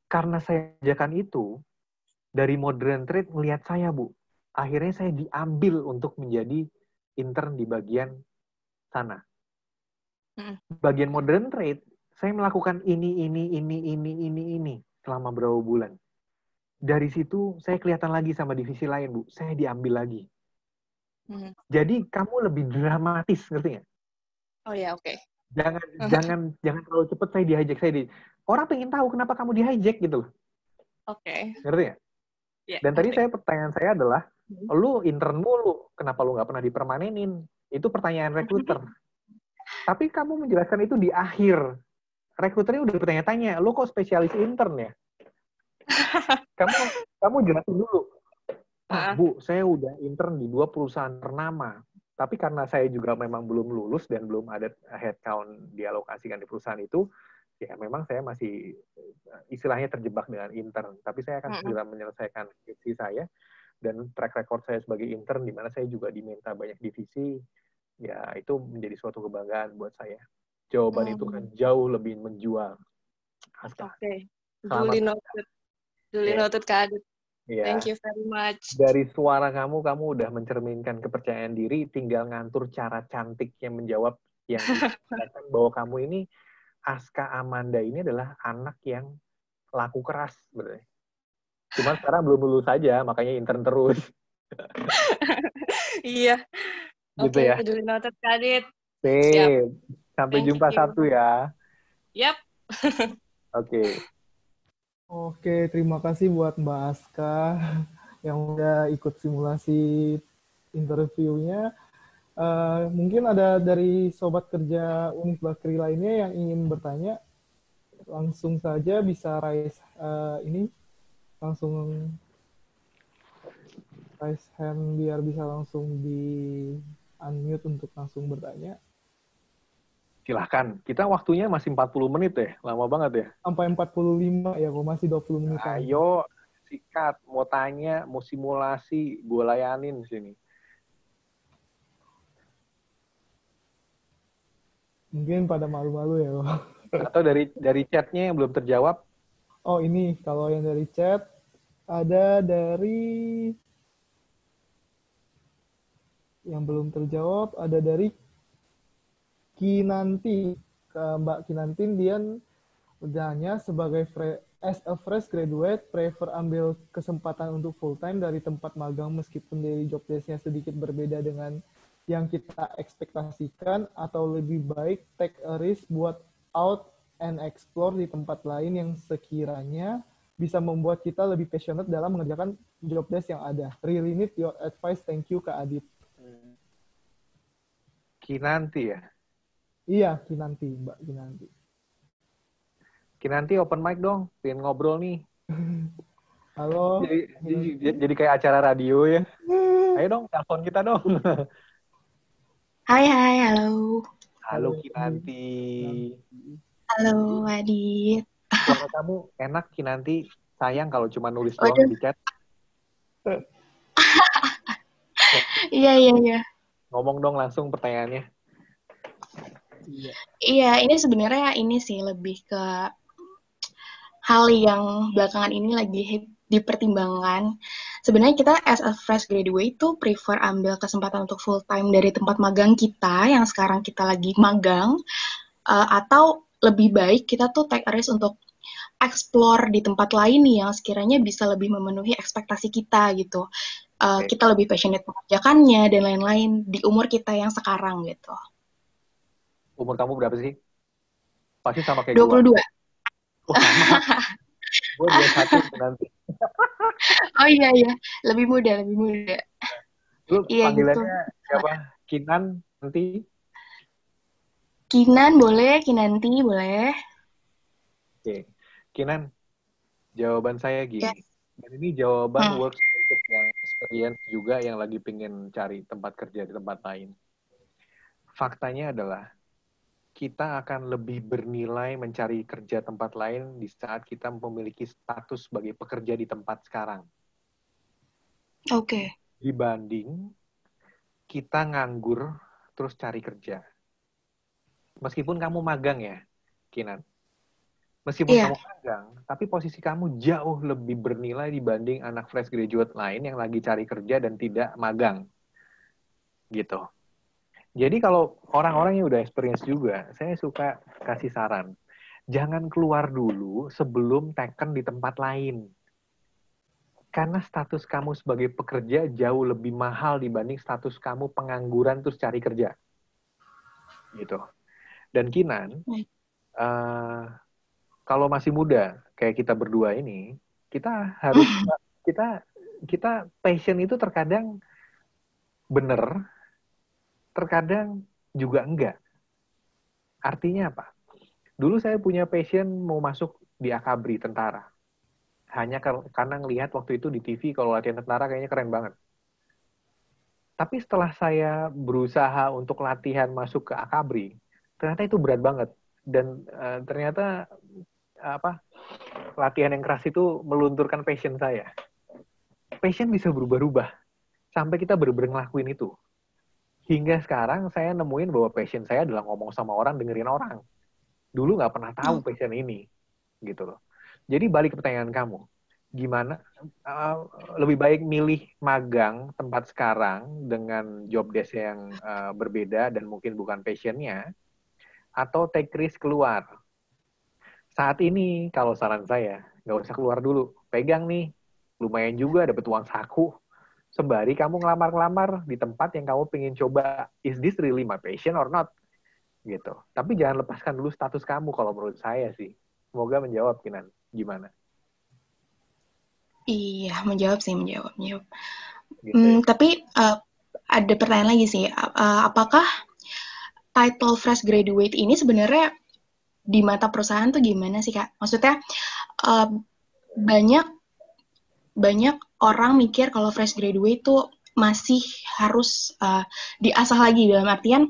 Karena saya ajakan itu, dari modern trade melihat saya, Bu. Akhirnya saya diambil untuk menjadi intern di bagian sana. Bagian modern trade, saya melakukan ini selama berapa bulan. Dari situ saya kelihatan lagi sama divisi lain, Bu. Saya diambil lagi. Jadi kamu lebih dramatis, ngerti nggak? Oh ya, oke. Jangan terlalu cepat saya dihijack. Orang pengen tahu kenapa kamu dihijack gitu loh. Oke. Ngerti nggak? Yeah, dan tadi pertanyaan saya adalah, lu intern mulu, kenapa lu nggak pernah dipermanenin? Itu pertanyaan rekruter. Tapi kamu menjelaskan itu di akhir. Rekruternya udah bertanya-tanya, lu kok spesialis intern ya? kamu jelasin dulu. Bu, saya udah intern di 2 perusahaan ternama. Tapi karena saya juga memang belum lulus dan belum ada headcount dialokasikan di perusahaan itu, ya memang saya masih istilahnya terjebak dengan intern. Tapi saya akan segera menyelesaikan skripsi saya dan track record saya sebagai intern, di mana saya juga diminta banyak divisi, ya itu menjadi suatu kebanggaan buat saya. Jawaban itu kan jauh lebih menjual. Oke. Duly noted, Kak Adit. Ya. Thank you very much. Dari suara kamu udah mencerminkan kepercayaan diri, tinggal ngatur cara cantiknya menjawab yang dikatakan bahwa kamu ini, Aska Amanda ini adalah anak yang laku keras sebenarnya. Cuma sekarang belum lulus saja, makanya intern terus. Iya. Gitu ya. Duly noted, Kak Adit. Siap. Sampai jumpa Sabtu ya. Yap. Oke, terima kasih buat Mbak Aska yang udah ikut simulasi interviewnya. Mungkin ada dari sobat kerja Univ Bakri lainnya yang ingin bertanya, langsung saja bisa raise raise hand biar bisa langsung di unmute untuk langsung bertanya. Silahkan. Kita waktunya masih 40 menit ya. Lama banget ya. Sampai 45 ya, kok masih 20 menit. Ayo, sikat. Mau tanya, mau simulasi, gue layanin di sini. Mungkin pada malu-malu ya, Bang. Atau dari chatnya yang belum terjawab? Oh, ini. Kalau yang dari chat, ada dari yang belum terjawab, ada dari Kinanti. Mbak Kinanti, dia udahnya sebagai as a fresh graduate, prefer ambil kesempatan untuk full time dari tempat magang meskipun dari job desk-nya sedikit berbeda dengan yang kita ekspektasikan, atau lebih baik take a risk buat out and explore di tempat lain yang sekiranya bisa membuat kita lebih passionate dalam mengerjakan job desk yang ada. Really need your advice. Thank you, Kak Adit. Kinanti ya? Iya, Kinanti, Mbak Kinanti. Kinanti open mic dong, pengen ngobrol nih. Halo. Jadi kayak acara radio ya. Ayo dong, telepon kita dong. Hai, halo. Halo Kinanti. Halo, Adit. Suara kamu enak, Kinanti. Sayang kalau cuma nulis doang di chat. Iya. Ngomong dong langsung pertanyaannya. Iya. Iya, ini sebenarnya ini sih lebih ke hal yang belakangan ini lagi dipertimbangkan. Sebenarnya kita as a fresh graduate itu prefer ambil kesempatan untuk full time dari tempat magang kita yang sekarang kita lagi magang, atau lebih baik kita tuh take a risk untuk explore di tempat lain nih yang sekiranya bisa lebih memenuhi ekspektasi kita gitu. Oke. Kita lebih passionate mengerjakannya dan lain-lain di umur kita yang sekarang gitu. Umur kamu berapa sih? Pasti sama kayak 22. Oh, sama. Gue 21 nanti. Oh iya, lebih muda. Lu Iya gitu. panggilannya siapa? Kinan nanti? Kinan boleh, Kinanti boleh. Oke. Kinan, jawaban saya gini. Yes. Dan ini jawaban works untuk yang experience juga yang lagi pengen cari tempat kerja di tempat lain. Faktanya adalah kita akan lebih bernilai mencari kerja tempat lain di saat kita memiliki status sebagai pekerja di tempat sekarang. Oke. Dibanding kita nganggur terus cari kerja. Meskipun kamu magang ya, Kinan. Meskipun kamu magang, tapi posisi kamu jauh lebih bernilai dibanding anak fresh graduate lain yang lagi cari kerja dan tidak magang. Gitu. Jadi kalau orang-orang yang udah experience juga, saya suka kasih saran. Jangan keluar dulu sebelum teken di tempat lain. Karena status kamu sebagai pekerja jauh lebih mahal dibanding status kamu pengangguran terus cari kerja. Gitu. Dan Kinan, kalau masih muda, kayak kita berdua ini, kita harus, kita passion itu terkadang bener, terkadang juga enggak. Artinya apa? Dulu saya punya passion mau masuk di Akabri, tentara. Hanya karena ngelihat waktu itu di TV kalau latihan tentara kayaknya keren banget. Tapi setelah saya berusaha untuk latihan masuk ke Akabri, ternyata itu berat banget. Dan ternyata latihan yang keras itu melunturkan passion saya. Passion bisa berubah-ubah. Sampai kita bener-bener ngelakuin itu. Hingga sekarang saya nemuin bahwa passion saya adalah ngomong sama orang, dengerin orang. Dulu nggak pernah tahu passion ini. Gitu loh. Jadi balik ke pertanyaan kamu. Gimana lebih baik milih magang tempat sekarang dengan job desk yang berbeda dan mungkin bukan passionnya, atau take risk keluar? Saat ini kalau saran saya nggak usah keluar dulu, pegang nih, lumayan juga dapat uang saku. Sembari kamu ngelamar-ngelamar di tempat yang kamu pengen coba, is this really my passion or not? Gitu. Tapi jangan lepaskan dulu status kamu kalau menurut saya sih. Semoga menjawab, Kinan. Gimana? Iya, menjawab. Gitu, ya? Tapi ada pertanyaan lagi sih. Apakah title fresh graduate ini sebenarnya di mata perusahaan tuh gimana sih, Kak? Maksudnya banyak orang mikir kalau fresh graduate itu masih harus diasah lagi, dalam artian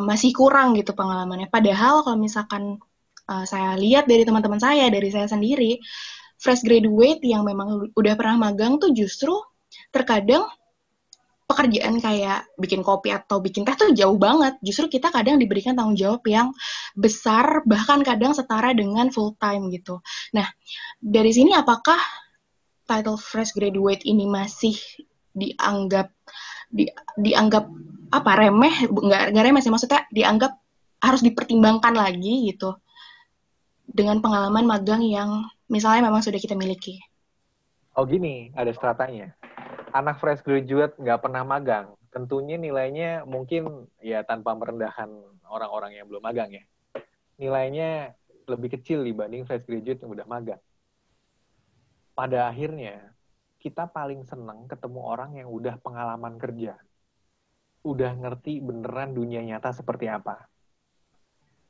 masih kurang gitu pengalamannya. Padahal kalau misalkan saya lihat dari teman-teman saya, dari saya sendiri, fresh graduate yang memang udah pernah magang tuh justru terkadang pekerjaan kayak bikin kopi atau bikin teh tuh jauh banget. Justru kita kadang diberikan tanggung jawab yang besar, bahkan kadang setara dengan full time gitu. Nah, dari sini apakah title fresh graduate ini masih dianggap apa, remeh? Nggak remeh sih, maksudnya dianggap harus dipertimbangkan lagi gitu dengan pengalaman magang yang misalnya memang sudah kita miliki? Oh gini, ada stratanya. Anak fresh graduate nggak pernah magang, tentunya nilainya mungkin ya tanpa merendahkan orang-orang yang belum magang ya. Nilainya lebih kecil dibanding fresh graduate yang udah magang. Pada akhirnya, kita paling senang ketemu orang yang udah pengalaman kerja. Udah ngerti beneran dunia nyata seperti apa.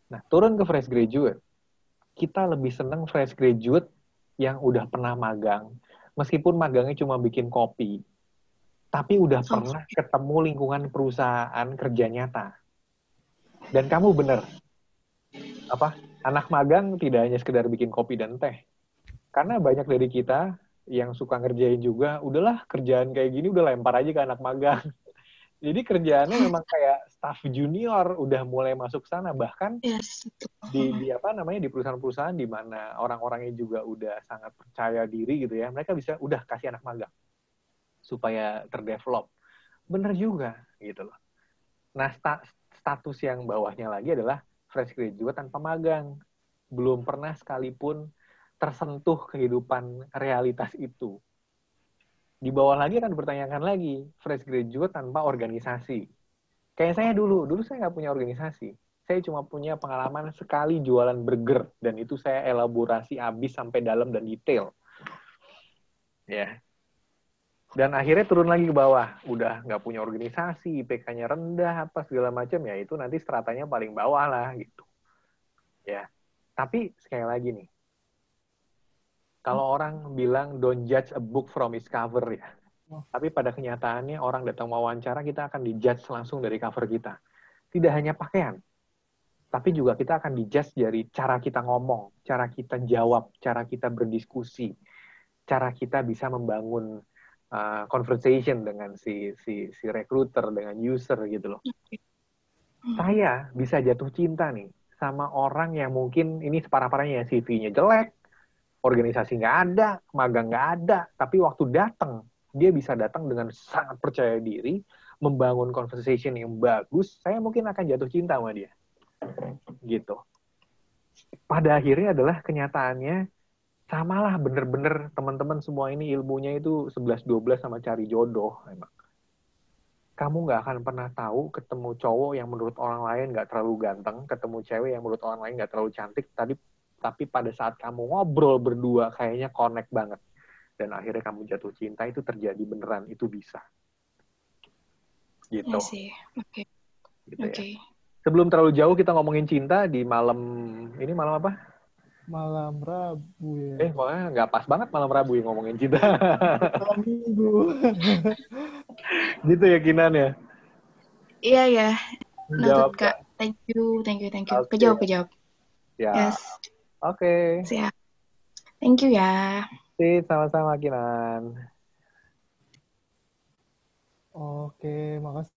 Nah, turun ke fresh graduate, kita lebih senang fresh graduate yang udah pernah magang. Meskipun magangnya cuma bikin kopi, tapi udah pernah ketemu lingkungan perusahaan kerja nyata. Dan kamu bener, anak magang tidak hanya sekedar bikin kopi dan teh. Karena banyak dari kita yang suka ngerjain juga, udahlah kerjaan kayak gini udah lempar aja ke anak magang. Jadi kerjaannya memang kayak staff junior udah mulai masuk sana, bahkan Yes. di perusahaan-perusahaan di mana orang-orangnya juga udah sangat percaya diri gitu ya, mereka bisa udah kasih anak magang supaya terdevelop. Bener juga gitu loh. Nah, status yang bawahnya lagi adalah fresh graduate tanpa magang. Belum pernah sekalipun tersentuh kehidupan realitas itu. Di bawah lagi akan dipertanyakan lagi, fresh graduate tanpa organisasi. Kayak saya dulu saya nggak punya organisasi. Saya cuma punya pengalaman sekali jualan burger, dan itu saya elaborasi habis sampai dalam dan detail. Ya. Dan akhirnya turun lagi ke bawah, udah nggak punya organisasi, IPK-nya rendah, apa segala macam, ya itu nanti stratanya paling bawah lah gitu. Ya. Tapi sekali lagi nih, kalau orang bilang don't judge a book from its cover ya. Tapi pada kenyataannya orang datang wawancara, kita akan dijudge langsung dari cover kita. Tidak hanya pakaian, tapi juga kita akan dijudge dari cara kita ngomong, cara kita jawab, cara kita berdiskusi, cara kita bisa membangun conversation dengan si recruiter, dengan user gitu loh. Saya bisa jatuh cinta nih sama orang yang mungkin ini separah-parahnya ya, CV-nya jelek, organisasi nggak ada, magang nggak ada, tapi waktu datang, dia bisa datang dengan sangat percaya diri, membangun conversation yang bagus, saya mungkin akan jatuh cinta sama dia. Gitu. Pada akhirnya adalah kenyataannya, samalah bener-bener teman-teman semua ini ilmunya itu 11-12 sama cari jodoh. Emang. Kamu nggak akan pernah tahu ketemu cowok yang menurut orang lain nggak terlalu ganteng, ketemu cewek yang menurut orang lain nggak terlalu cantik, tapi pada saat kamu ngobrol berdua kayaknya connect banget. Dan akhirnya kamu jatuh cinta, itu terjadi beneran, itu bisa. Gitu. Oke. Gitu ya. Sebelum terlalu jauh kita ngomongin cinta di malam, ini malam apa? Malam Rabu ya. Pokoknya nggak pas banget malam Rabu yang ngomongin cinta. Malam Minggu. Gitu ya Kinan ya? Iya ya. Jawab Kak. Thank you. Okay. Kejawab. Ya. Yes. Oke. Siap. Thank you ya. Sama-sama Kinan. Oke, makasih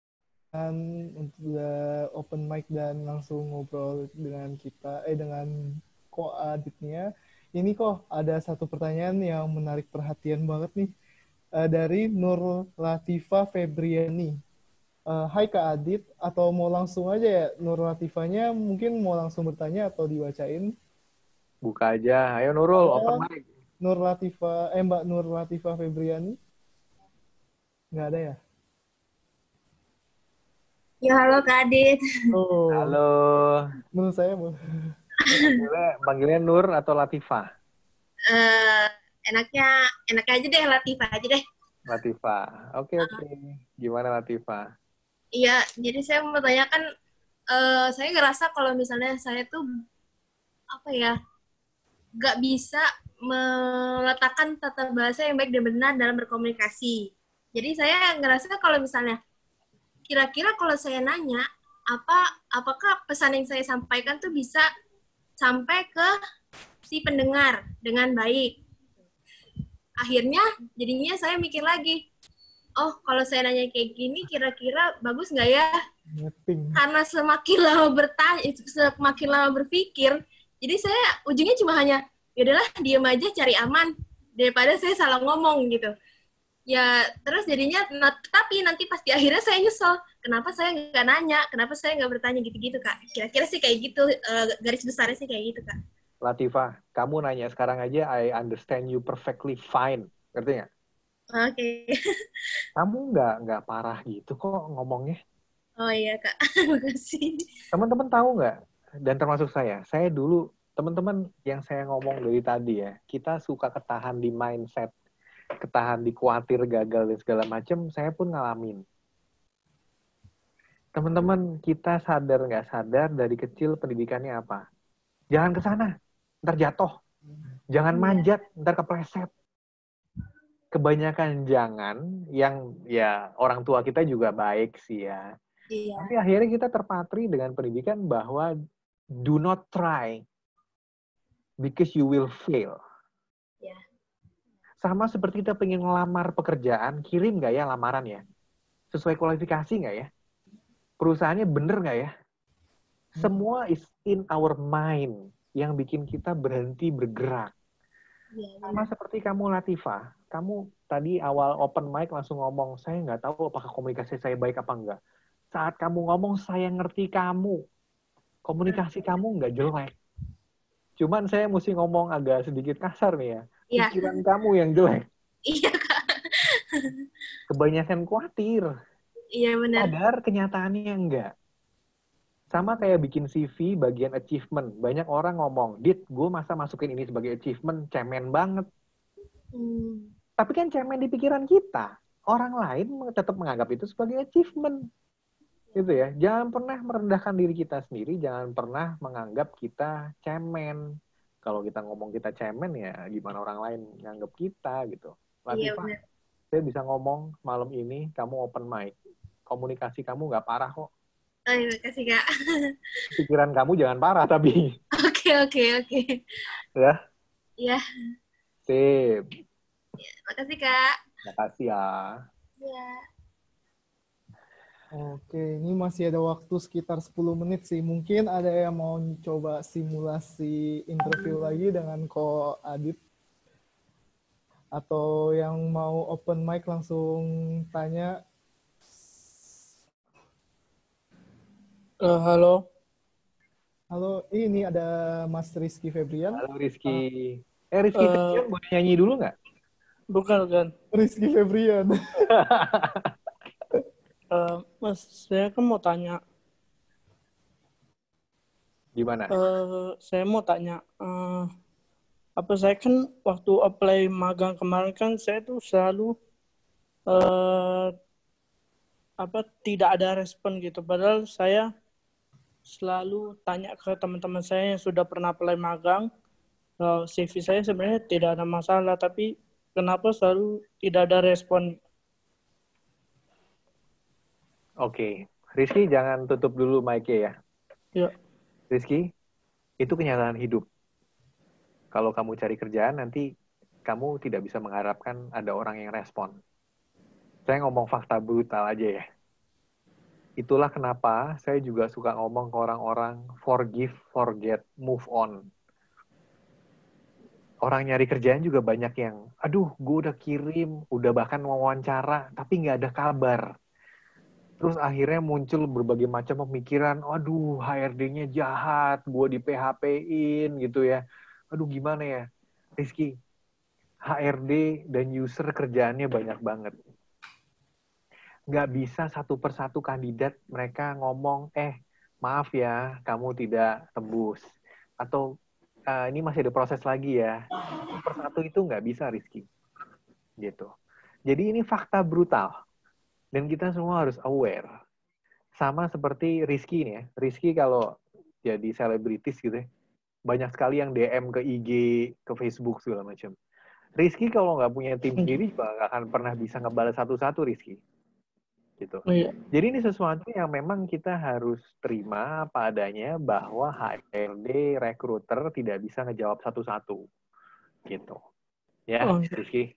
untuk udah open mic dan langsung ngobrol dengan kita, dengan Ko Aditnya. Ini kok ada satu pertanyaan yang menarik perhatian banget nih, dari Nur Latifa Febriani. Hai Kak Adit, atau mau langsung aja ya Nur Latifanya, mungkin mau langsung bertanya atau dibacain? Buka aja, ayo Nurul, open mic. Mbak Nur Latifa Febriani? Nggak ada ya? Ya, halo Kak Adit. Oh. Halo. Menurut saya, Bu. Panggilnya Nur atau Latifa? Enaknya aja deh, Latifa aja deh. Latifa. Oke. Gimana Latifa? Iya, jadi saya mau tanyakan, saya ngerasa kalau misalnya saya tuh, nggak bisa meletakkan tata bahasa yang baik dan benar dalam berkomunikasi. Jadi saya ngerasa kalau misalnya, kira-kira kalau saya nanya, apakah pesan yang saya sampaikan tuh bisa sampai ke si pendengar dengan baik. Akhirnya, jadinya saya mikir lagi, kalau saya nanya kayak gini, kira-kira bagus nggak ya? Karena semakin lama berpikir, jadi saya ujungnya cuma hanya, yaudahlah diam aja, cari aman, daripada saya salah ngomong gitu. Ya, terus jadinya, tapi nanti pasti akhirnya saya nyesel, kenapa saya nggak nanya, kenapa saya nggak bertanya gitu-gitu, Kak. Kira-kira sih kayak gitu, garis besarnya sih kayak gitu, Kak. Latifa, kamu nanya sekarang aja, I understand you perfectly fine. Ngerti nggak? Oke. Kamu nggak parah gitu kok ngomongnya. Oh iya, Kak. Makasih. Teman-teman tahu nggak? Dan termasuk saya dulu, teman-teman yang saya ngomong dari tadi ya, kita suka ketahan di mindset, ketahan di khawatir gagal dan segala macam, saya pun ngalamin. Teman-teman, kita sadar nggak sadar dari kecil pendidikannya apa? Jangan ke sana, ntar jatuh. Jangan manjat, ntar kepleset. Kebanyakan jangan, yang ya orang tua kita juga baik sih ya. Iya. Tapi akhirnya kita terpatri dengan pendidikan bahwa do not try because you will fail. Yeah. Sama seperti kita pengen ngelamar pekerjaan, kirim nggak ya lamaran ya? Sesuai kualifikasi nggak ya? perusahaannya bener nggak ya? Semua is in our mind yang bikin kita berhenti bergerak. Sama seperti kamu Latifah, kamu tadi awal open mic langsung ngomong, saya nggak tahu apakah komunikasi saya baik apa enggak. Saat kamu ngomong, saya ngerti kamu. Komunikasi kamu nggak jelek. Cuman saya mesti ngomong agak sedikit kasar nih ya. Pikiran kamu yang jelek. Iya, Kak. Kebanyakan khawatir. Iya, benar. Padahal kenyataannya enggak. Sama kayak bikin CV bagian achievement. Banyak orang ngomong, Dit, gue masa masukin ini sebagai achievement, cemen banget. Tapi kan cemen di pikiran kita. Orang lain tetap menganggap itu sebagai achievement. Gitu ya. Jangan pernah merendahkan diri kita sendiri, jangan pernah menganggap kita cemen. Kalau kita ngomong kita cemen, ya gimana orang lain nganggap kita gitu. Latifah, saya bisa ngomong malam ini, kamu open mic. Komunikasi kamu nggak parah kok. Oh, terima kasih, Kak. Pikiran kamu jangan parah, tapi. Oke. Ya? Iya. Sip. Ya, makasih, Kak. Makasih ya. Iya. Oke, ini masih ada waktu sekitar 10 menit sih. Mungkin ada yang mau coba simulasi interview lagi dengan Ko Adit? Atau yang mau open mic langsung tanya? Halo. Halo, ini ada Mas Rizky Febrian. Halo Rizky. Rizky Febrian boleh nyanyi dulu nggak? Bukan. Rizky Febrian. Mas, saya kan mau tanya. Gimana? Saya mau tanya. Saya kan waktu apply magang kemarin kan saya tuh selalu tidak ada respon gitu. Padahal saya selalu tanya ke teman-teman saya yang sudah pernah apply magang. CV saya sebenarnya tidak ada masalah, tapi kenapa selalu tidak ada respon? Oke. Rizky, jangan tutup dulu mic-nya ya. Ya. Rizky, itu kenyataan hidup. Kalau kamu cari kerjaan, nanti kamu tidak bisa mengharapkan ada orang yang respon. Saya ngomong fakta brutal aja ya. Itulah kenapa saya juga suka ngomong ke orang-orang forgive, forget, move on. Orang nyari kerjaan juga banyak yang, aduh, gue udah kirim, udah bahkan wawancara, tapi nggak ada kabar. Terus akhirnya muncul berbagai macam pemikiran, aduh, HRD-nya jahat, gue di PHP-in gitu ya. Aduh, gimana ya? Rizky, HRD dan user kerjaannya banyak banget. Nggak bisa satu persatu kandidat mereka ngomong, maaf ya, kamu tidak tembus. Atau, ini masih ada proses lagi ya. Satu persatu itu nggak bisa, Rizky. Gitu. Jadi ini fakta brutal. Dan kita semua harus aware. Sama seperti Rizky nih ya. Rizky kalau jadi selebritis gitu ya, banyak sekali yang DM ke IG, ke Facebook, segala macam. Rizky kalau nggak punya tim sendiri, nggak akan pernah bisa ngebalas satu-satu, Rizky. Gitu. Iya. Jadi ini sesuatu yang memang kita harus terima apa adanya bahwa HRD, recruiter tidak bisa ngejawab satu-satu. Gitu. Ya, Rizky.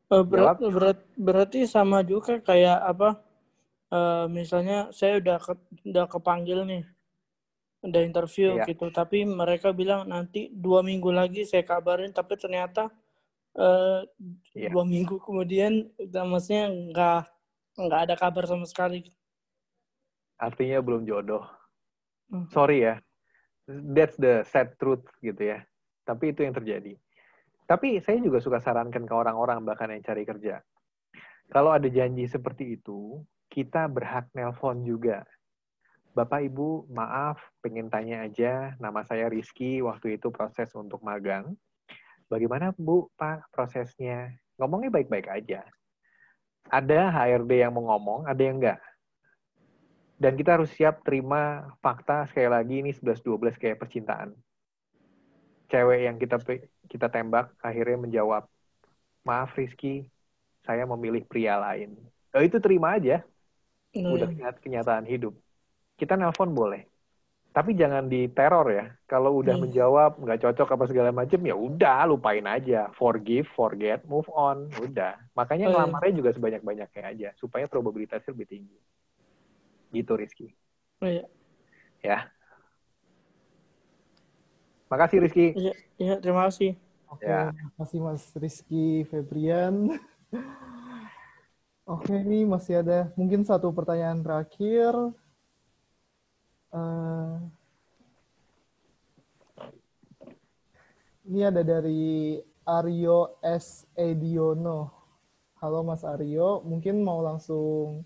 Berarti sama juga kayak misalnya saya udah kepanggil nih, udah interview gitu, tapi mereka bilang nanti 2 minggu lagi saya kabarin, tapi ternyata 2 minggu kemudian maksudnya nggak ada kabar sama sekali. Artinya belum jodoh. Sorry ya, that's the sad truth gitu ya. Tapi itu yang terjadi. Tapi saya juga suka sarankan ke orang-orang bahkan yang cari kerja. Kalau ada janji seperti itu, kita berhak nelpon juga. Bapak Ibu, maaf, pengen tanya aja, nama saya Rizky, waktu itu proses untuk magang. Bagaimana Bu, Pak, prosesnya? Ngomongnya baik-baik aja. Ada HRD yang mau ngomong, ada yang enggak. Dan kita harus siap terima fakta, sekali lagi ini 11-12 kayak percintaan. Cewek yang kita tembak akhirnya menjawab, maaf Rizky, saya memilih pria lain. Itu terima aja. Udah kenyataan hidup. Kita nelpon boleh. Tapi jangan diteror ya. Kalau udah menjawab, nggak cocok apa segala macam, ya udah lupain aja. Forgive, forget, move on. Udah. Makanya ngelamarnya juga sebanyak-banyaknya aja. Supaya probabilitasnya lebih tinggi. Gitu, Rizky. Iya. Ya. Makasih, Rizky. Iya, terima kasih. Oke, Ya. terima kasih Mas Rizky Febrian. Oke, ini masih ada mungkin satu pertanyaan terakhir. Ini ada dari Aryo S. Ediono. Halo Mas Aryo, mungkin mau langsung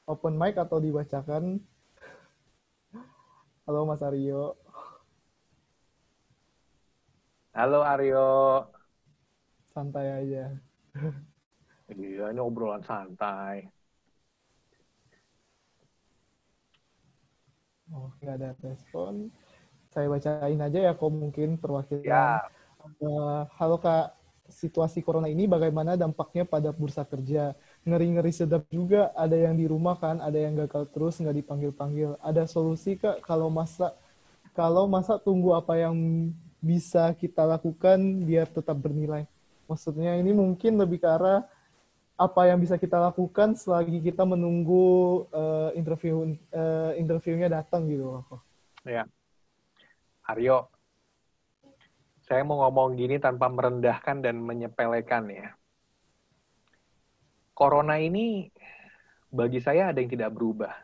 open mic atau dibacakan? Halo Mas Aryo. Halo Aryo. Santai aja. Iya, ini obrolan santai. Oke, ada respon. Saya bacain aja ya, kok mungkin perwakilan. Ya. Halo Kak, situasi corona ini bagaimana dampaknya pada bursa kerja? Ngeri-ngeri sedap juga, ada yang di rumah kan, ada yang gagal terus, nggak dipanggil-panggil. Ada solusi Kak, kalau masa tunggu apa yang bisa kita lakukan biar tetap bernilai? Maksudnya ini mungkin lebih ke arah apa yang bisa kita lakukan selagi kita menunggu interviewnya datang gitu. Ya. Aryo, saya mau ngomong gini tanpa merendahkan dan menyepelekan ya. Corona ini bagi saya ada yang tidak berubah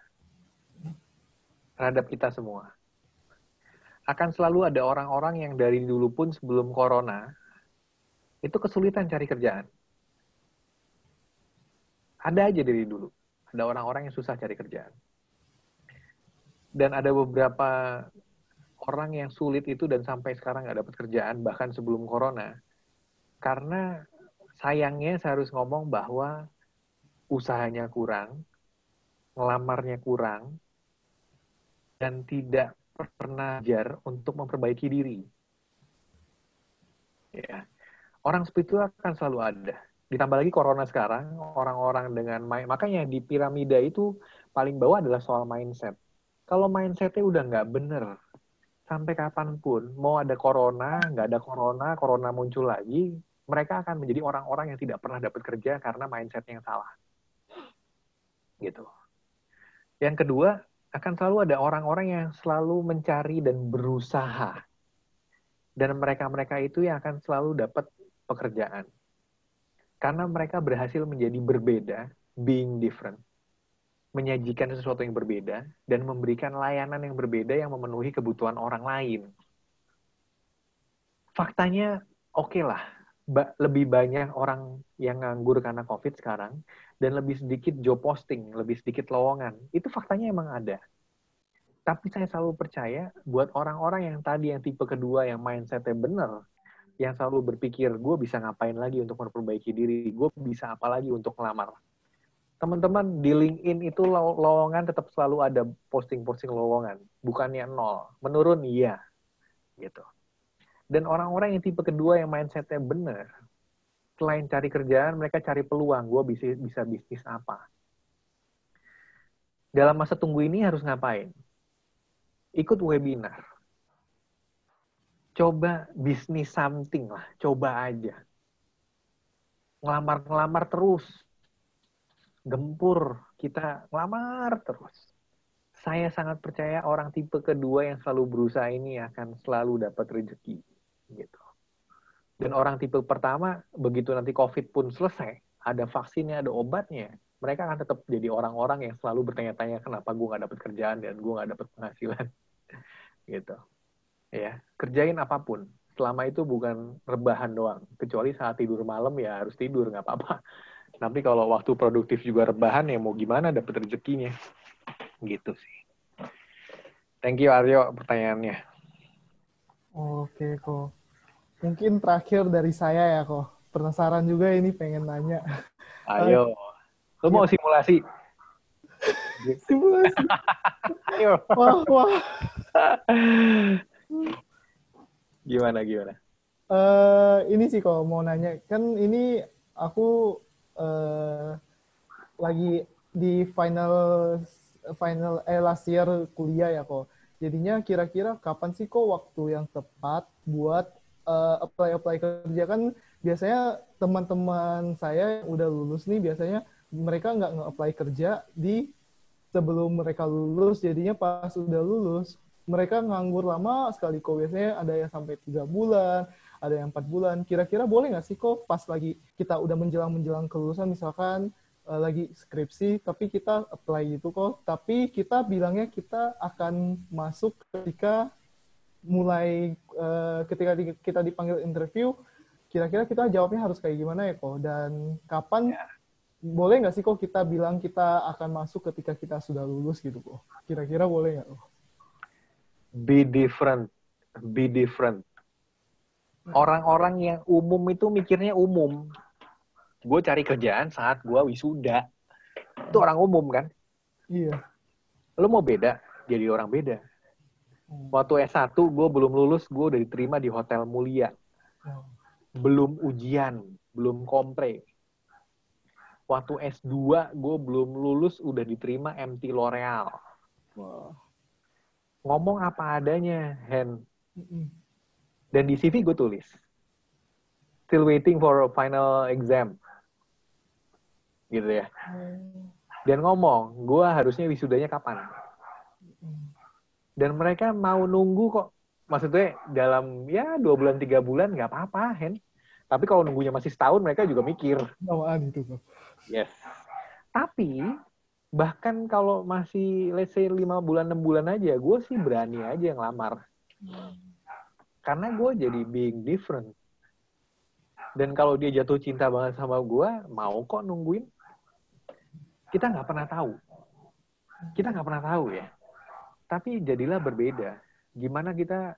terhadap kita semua. Akan selalu ada orang-orang yang dari dulu pun sebelum corona itu kesulitan cari kerjaan. Ada aja dari dulu. Ada orang-orang yang susah cari kerjaan. Dan ada beberapa orang yang sulit itu dan sampai sekarang nggak dapat kerjaan, bahkan sebelum corona. Karena sayangnya saya harus ngomong bahwa usahanya kurang, ngelamarnya kurang, dan tidak pernah belajar untuk memperbaiki diri. Ya. Orang seperti itu akan selalu ada. Ditambah lagi corona sekarang, orang-orang dengan makanya di piramida itu paling bawah adalah soal mindset. Kalau mindsetnya udah nggak bener, sampai kapanpun, mau ada corona, nggak ada corona, corona muncul lagi, mereka akan menjadi orang-orang yang tidak pernah dapat kerja karena mindsetnya yang salah. Gitu. Yang kedua, akan selalu ada orang-orang yang selalu mencari dan berusaha. Dan mereka-mereka itu yang akan selalu dapat pekerjaan. Karena mereka berhasil menjadi berbeda, being different. Menyajikan sesuatu yang berbeda, dan memberikan layanan yang berbeda yang memenuhi kebutuhan orang lain. Faktanya, oke lah, lebih banyak orang yang nganggur karena COVID sekarang, dan lebih sedikit job posting, lebih sedikit lowongan. Itu faktanya emang ada. Tapi saya selalu percaya, buat orang-orang yang tadi, yang tipe kedua, yang mindsetnya benar, yang selalu berpikir, gue bisa ngapain lagi untuk memperbaiki diri, gue bisa apa lagi untuk ngelamar. Teman-teman, di LinkedIn itu lowongan tetap selalu ada posting-posting lowongan. Bukannya nol. Menurun, iya. Gitu. Dan orang-orang yang tipe kedua yang mindsetnya benar, selain cari kerjaan, mereka cari peluang. Gue bisa bisnis apa. Dalam masa tunggu ini harus ngapain? Ikut webinar. Coba bisnis something lah. Coba aja. Ngelamar terus. Gempur. Kita ngelamar terus. Saya sangat percaya orang tipe kedua yang selalu berusaha ini akan selalu dapat rezeki. Gitu. Dan orang tipe pertama, begitu nanti COVID pun selesai, ada vaksinnya, ada obatnya, mereka akan tetap jadi orang-orang yang selalu bertanya-tanya kenapa gue nggak dapat kerjaan dan gue nggak dapat penghasilan. Gitu. Ya, kerjain apapun. Selama itu bukan rebahan doang. Kecuali saat tidur malam ya harus tidur, nggak apa-apa. Tapi kalau waktu produktif juga rebahan ya mau gimana dapat rezekinya. Gitu sih. Thank you Aryo pertanyaannya. Oke kok. Mungkin terakhir dari saya ya kok. Penasaran juga ini pengen nanya. Ayo. Lu mau simulasi? Simulasi. Ayo. Wah. Gimana? Ini sih kok mau nanya. Kan ini aku lagi di last year kuliah ya kok. Jadinya kira-kira kapan sih kok waktu yang tepat buat apply kerja? Kan biasanya teman-teman saya yang udah lulus nih biasanya mereka nggak nge-apply kerja di sebelum mereka lulus, jadinya pas udah lulus, mereka nganggur lama sekali kok. Biasanya ada yang sampai 3 bulan, ada yang 4 bulan. Kira-kira boleh nggak sih kok pas lagi kita udah menjelang kelulusan, misalkan lagi skripsi, tapi kita apply gitu kok, tapi kita bilangnya kita akan masuk ketika ketika kita dipanggil interview, kira-kira kita jawabnya harus kayak gimana ya kok, dan kapan boleh nggak sih kok kita bilang kita akan masuk ketika kita sudah lulus gitu kok? Kira-kira boleh nggak kok? Be different. Orang-orang yang umum itu mikirnya umum. Gue cari kerjaan saat gue wisuda. Itu orang umum kan? Iya. Lo mau beda, jadi orang beda. Waktu S1, gue belum lulus, gue udah diterima di hotel mulia. Belum ujian, belum kompre. Waktu S2, gue belum lulus, udah diterima MT L'Oreal. Ngomong apa adanya, Hen. Dan di CV gue tulis, still waiting for a final exam. Gitu ya. Dan ngomong, gue harusnya wisudanya kapan. Dan mereka mau nunggu kok. Maksudnya dalam 2 bulan, 3 bulan nggak apa-apa, Hen. Tapi kalau nunggunya masih setahun, mereka juga mikir. Nawaan itu kok. Yes. Tapi, bahkan kalau masih, let's say 5 bulan, 6 bulan aja, gue sih berani aja ngelamar. Karena gue jadi being different. Dan kalau dia jatuh cinta banget sama gue, mau kok nungguin. Kita nggak pernah tahu ya. Tapi jadilah berbeda. Gimana kita,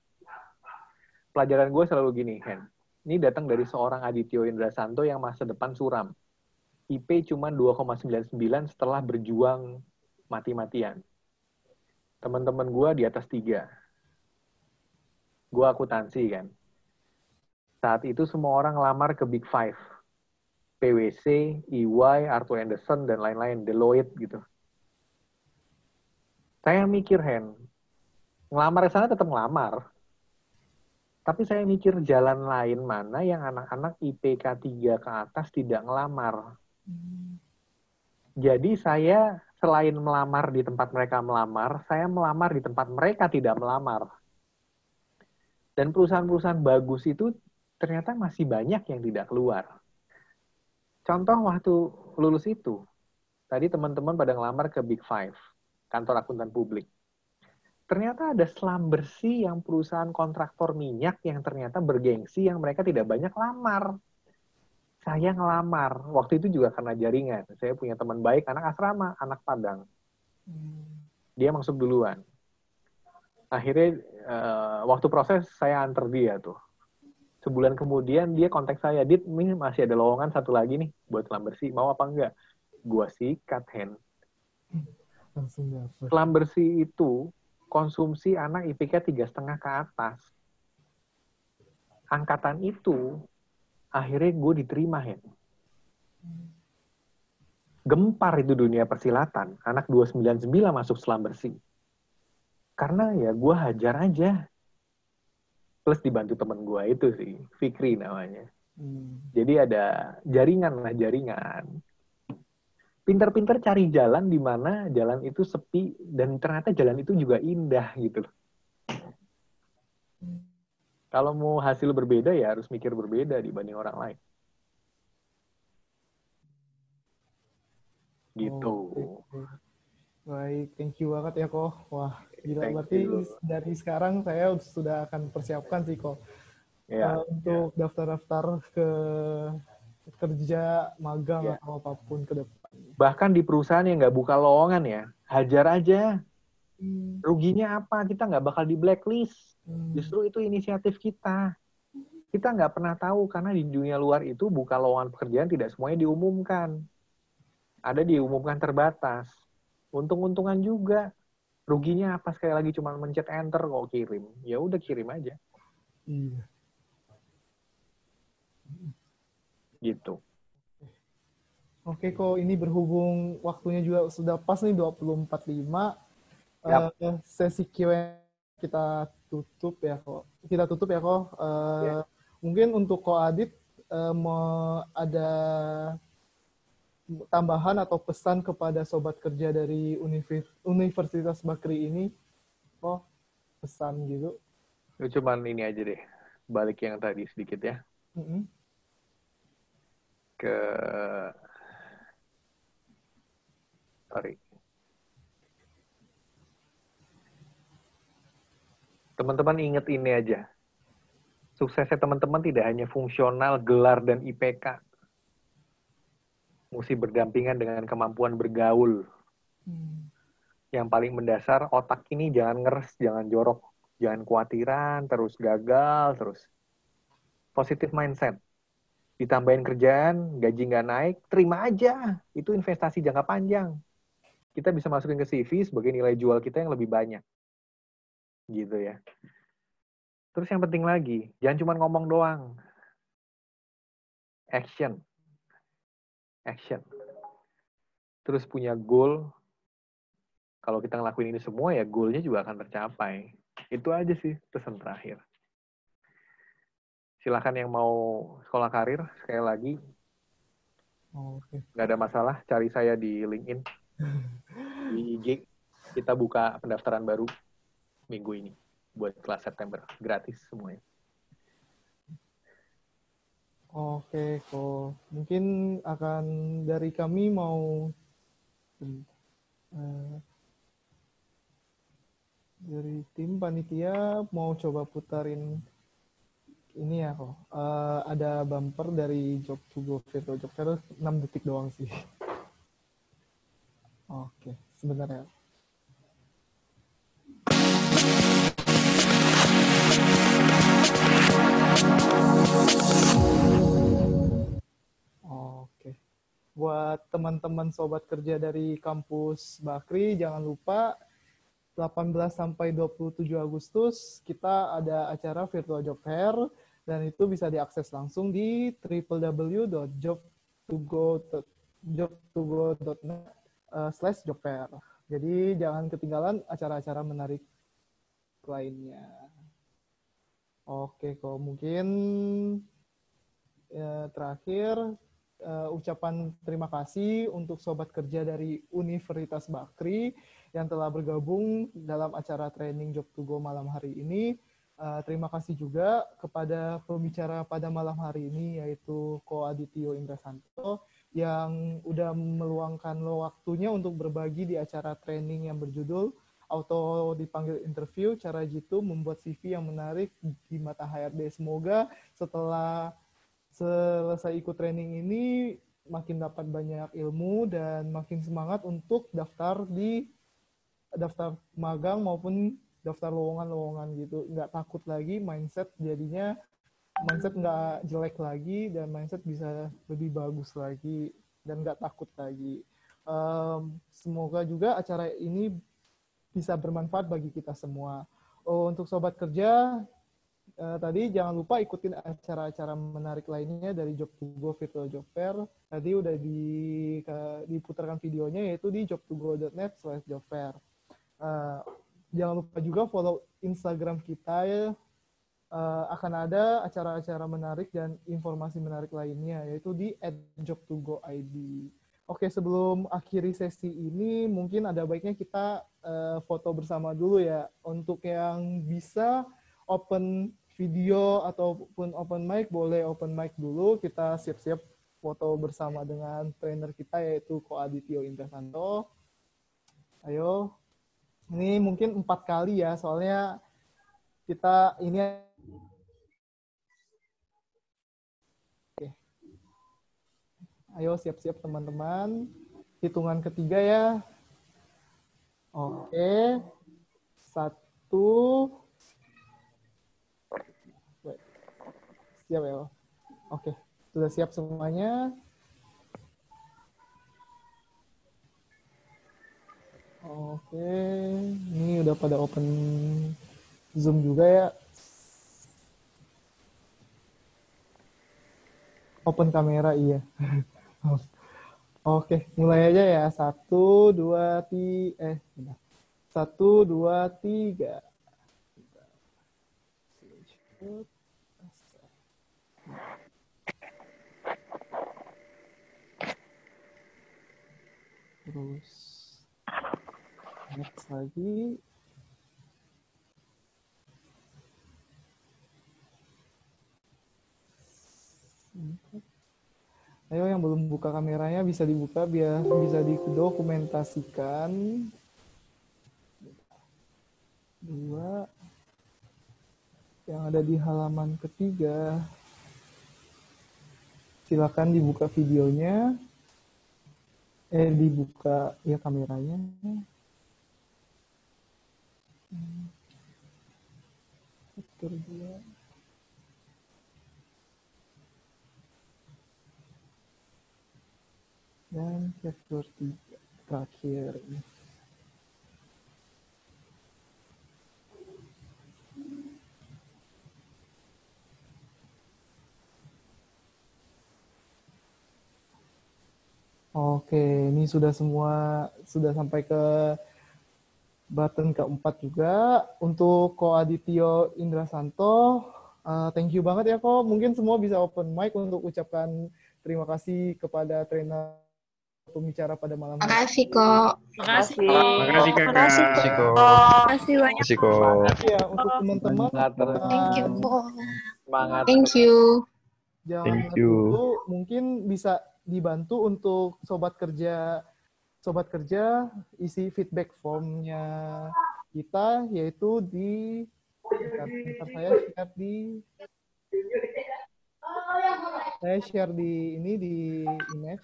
pelajaran gue selalu gini, Hen. Ini datang dari seorang Adityo Indrasanto yang masa depan suram. IP cuma 2,99 setelah berjuang mati-matian. Teman-teman gue di atas 3. Gue akuntansi kan. Saat itu semua orang lamar ke Big Five. PwC, EY, Arthur Andersen, dan lain-lain, Deloitte gitu. Saya mikir, Hen, ngelamar di sana tetap ngelamar. Tapi saya mikir jalan lain mana yang anak-anak IPK 3 ke atas tidak ngelamar. Jadi saya selain melamar di tempat mereka melamar, saya melamar di tempat mereka tidak melamar. Dan perusahaan-perusahaan bagus itu ternyata masih banyak yang tidak keluar. Contoh waktu lulus itu, tadi teman-teman pada ngelamar ke Big Five, kantor akuntan publik. Ternyata ada selam bersih yang perusahaan kontraktor minyak yang ternyata bergengsi yang mereka tidak banyak lamar. Saya ngelamar. Waktu itu juga karena jaringan. Saya punya teman baik, anak asrama, anak Padang. Dia masuk duluan. Akhirnya, waktu proses saya antar dia tuh. Sebulan kemudian dia kontak saya, Dit, ini masih ada lowongan satu lagi nih buat selam bersih, mau apa enggak? Gua sikat, Hen. Selam bersih itu konsumsi anak IPK 3,5 ke atas. Angkatan itu akhirnya gue diterima, Hen. Gempar itu dunia persilatan. Anak 299 masuk selam bersih. Karena ya gue hajar aja. Plus dibantu temen gue itu sih, Fikri namanya. Jadi ada jaringan. Pinter-pinter cari jalan di mana jalan itu sepi dan ternyata jalan itu juga indah gitu loh. Kalau mau hasil berbeda ya harus mikir berbeda dibanding orang lain. Gitu. Baik, thank you banget ya kok. Wah, gila, berarti dari sekarang saya sudah akan persiapkan sih kok. Untuk daftar-daftar ke kerja, magang, atau apapun ke depan. Bahkan di perusahaan yang nggak buka lowongan ya, hajar aja. Ruginya apa? Kita nggak bakal di blacklist. Justru itu inisiatif kita. Kita nggak pernah tahu, karena di dunia luar itu buka lowongan pekerjaan tidak semuanya diumumkan. Ada diumumkan terbatas. Untung-untungan juga. Ruginya apa? Sekali lagi cuma mencet enter kok kirim. Ya udah kirim aja. Iya. Gitu. Oke kok, ini berhubung waktunya juga sudah pas nih 20.45. Sesi Q&A kita tutup ya kok. Mungkin untuk Ko Adit ada tambahan atau pesan kepada sobat kerja dari Universitas Bakri ini? Oh, pesan gitu. Cuman ini aja deh, balik yang tadi sedikit ya. Teman-teman ingat ini aja. Suksesnya teman-teman tidak hanya fungsional, gelar, dan IPK. Mesti berdampingan dengan kemampuan bergaul. Yang paling mendasar, otak ini jangan ngeres, jangan jorok, jangan khawatiran, terus gagal, terus. Positive mindset. Ditambahin kerjaan, gaji nggak naik, terima aja. Itu investasi jangka panjang. Kita bisa masukin ke CV sebagai nilai jual kita yang lebih banyak. Gitu ya. Terus yang penting lagi, jangan cuma ngomong doang. Action. Terus punya goal. Kalau kita ngelakuin ini semua, ya goalnya juga akan tercapai. Itu aja sih pesan terakhir. Silakan yang mau sekolah karir, sekali lagi. Nggak ada masalah, cari saya di LinkedIn. Di IG, kita buka pendaftaran baru minggu ini. Buat kelas September. Gratis semuanya. Oke, kok. Mungkin akan dari kami mau dari tim panitia mau coba putarin ini ya kok. Ada bumper dari Job to Go Virtual Job Fair 6 detik doang sih. Oke, sebentar ya. Oke. Buat teman-teman sobat kerja dari kampus Bakri, jangan lupa 18 sampai 27 Agustus kita ada acara Virtual Job Fair dan itu bisa diakses langsung di www.jobtogo.net/jobfair. Jadi jangan ketinggalan acara-acara menarik lainnya. Oke, kok mungkin terakhir ucapan terima kasih untuk sobat kerja dari Universitas Bakri yang telah bergabung dalam acara training Job to Go malam hari ini. Terima kasih juga kepada pembicara pada malam hari ini yaitu Ko Adityo Indrasanto yang udah meluangkan waktunya untuk berbagi di acara training yang berjudul Auto Dipanggil Interview, Cara Jitu Membuat CV yang Menarik di Mata HRD. Semoga setelah selesai ikut training ini makin dapat banyak ilmu dan makin semangat untuk daftar magang maupun daftar lowongan-lowongan gitu. Nggak takut lagi, mindset nggak jelek lagi dan mindset bisa lebih bagus lagi dan nggak takut lagi. Semoga juga acara ini bisa bermanfaat bagi kita semua. Untuk sobat kerja, tadi jangan lupa ikutin acara-acara menarik lainnya dari Job to Go Virtual Job Fair. Tadi udah diputarkan videonya yaitu di jobtogo.net/jobfair. Jangan lupa juga follow Instagram kita ya. Akan ada acara-acara menarik dan informasi menarik lainnya yaitu di @jobtogoid. Oke, sebelum akhiri sesi ini mungkin ada baiknya kita foto bersama dulu ya. Untuk yang bisa open video ataupun open mic, boleh open mic dulu. Kita siap-siap foto bersama dengan trainer kita yaitu Ko Adityo Indrasanto. Ayo. Ini mungkin 4 kali ya, soalnya kita ini. Oke. Ayo siap-siap teman-teman. Hitungan ketiga ya. Oke. 1. Siap ya. Oke, sudah siap semuanya. Oke, ini udah pada open Zoom juga ya. Open kamera, iya. Oke, mulai aja ya. 1, 2, 3. 1, 2, 3. Terus next lagi. Ayo yang belum buka kameranya bisa dibuka biar bisa didokumentasikan. 2. Yang ada di halaman ketiga. Silakan dibuka videonya. Dibuka ya kameranya. Chapter 2. Dan chapter 3 terakhir. Oke, ini sudah sampai ke button keempat juga. Untuk Ko Adityo Indrasanto, thank you banget ya Ko. Mungkin semua bisa open mic untuk ucapkan terima kasih kepada trainer pembicara pada malam hari. Makasih kok. Makasih. Makasih Kakak. Makasih kok. Makasih banyak. Makasih kok. Ya, untuk teman-teman. Thank you kok. Semangat. Thank you. Jangan dulu, mungkin bisa dibantu untuk sobat kerja isi feedback formnya kita, yaitu di saya share di image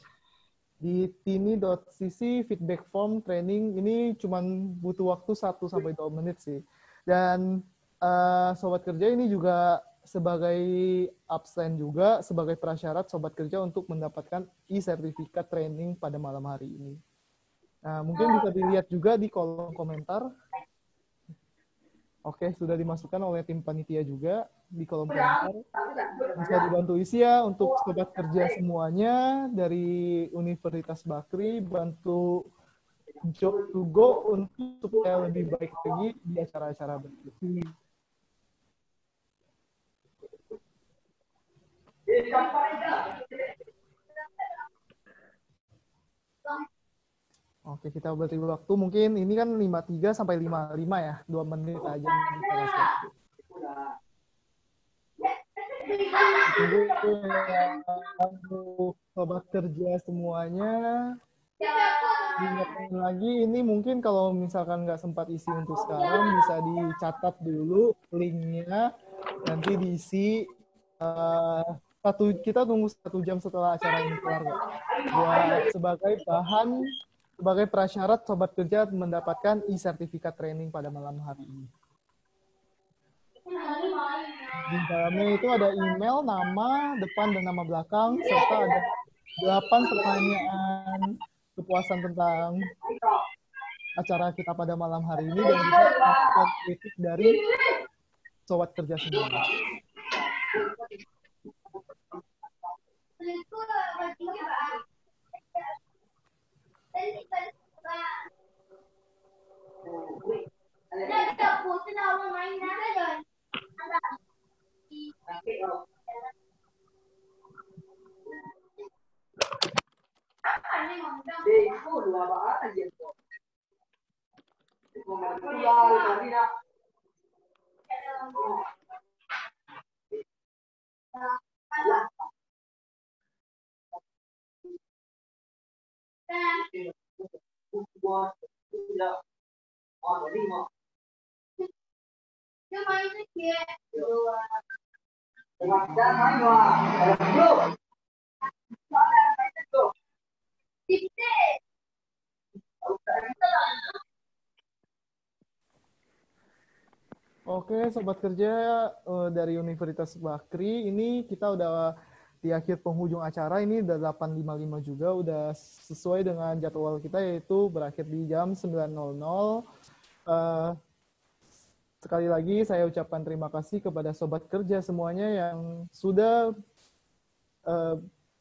di tini.cc feedback form training. Ini cuman butuh waktu 1-2 menit sih. Dan sobat kerja ini juga sebagai absen juga, sebagai prasyarat sobat kerja untuk mendapatkan e-sertifikat training pada malam hari ini. Nah, mungkin bisa dilihat juga di kolom komentar. Oke, sudah dimasukkan oleh tim panitia juga di kolom komentar. Bisa dibantu isi ya untuk sobat kerja semuanya dari Universitas Bakri, bantu Job to Go untuk supaya lebih baik lagi di acara-acara berikutnya. Oke, kita beri waktu mungkin ini kan 53 sampai 55 ya, 2 menit aja untuk sobat kerja semuanya. Diingatkan lagi, ini mungkin kalau misalkan nggak sempat isi untuk sekarang, bisa dicatat dulu linknya, nanti diisi. Kita tunggu 1 jam setelah acara ini kelar, buat sebagai bahan, sebagai prasyarat sobat kerja mendapatkan e-sertifikat training pada malam hari ini. Di dalamnya itu ada email, nama, depan dan nama belakang, serta ada 8 pertanyaan kepuasan tentang acara kita pada malam hari ini, dan juga masukan kritik dari sobat kerja semuanya. Oke, sobat kerja dari Universitas Bakri, ini kita udah di akhir penghujung acara, ini udah 8.55 juga, udah sesuai dengan jadwal kita, yaitu berakhir di jam 9.00. Sekali lagi saya ucapkan terima kasih kepada sobat kerja semuanya yang sudah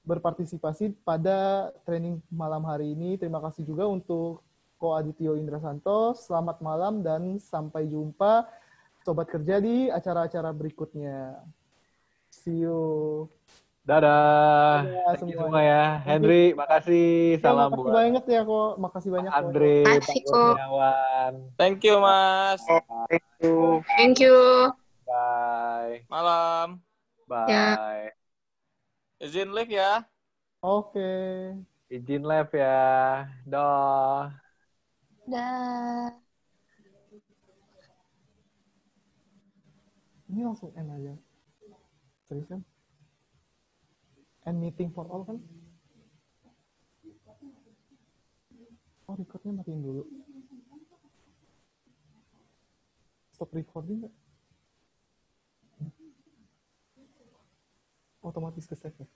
berpartisipasi pada training malam hari ini. Terima kasih juga untuk Ko Adityo Indrasanto. Selamat malam dan sampai jumpa sobat kerja di acara-acara berikutnya. See you. Dadah. Dadah Thank you semuanya. semua ya. Henry, makasih. Ya, Salam makasih buat banget ya kok. Makasih banyak kok. Andre, Pak Makasih kok. Kurniawan. Thank you, Mas. Thank you. Thank you. Bye. Malam. Ya. Bye. Izin live ya. Oke. Izin live ya. Doh. Dah. Ini langsung end aja. Serius kan? End meeting for all kan? Oh, recordnya matiin dulu. Stop recording nggak? Otomatis ke save ya?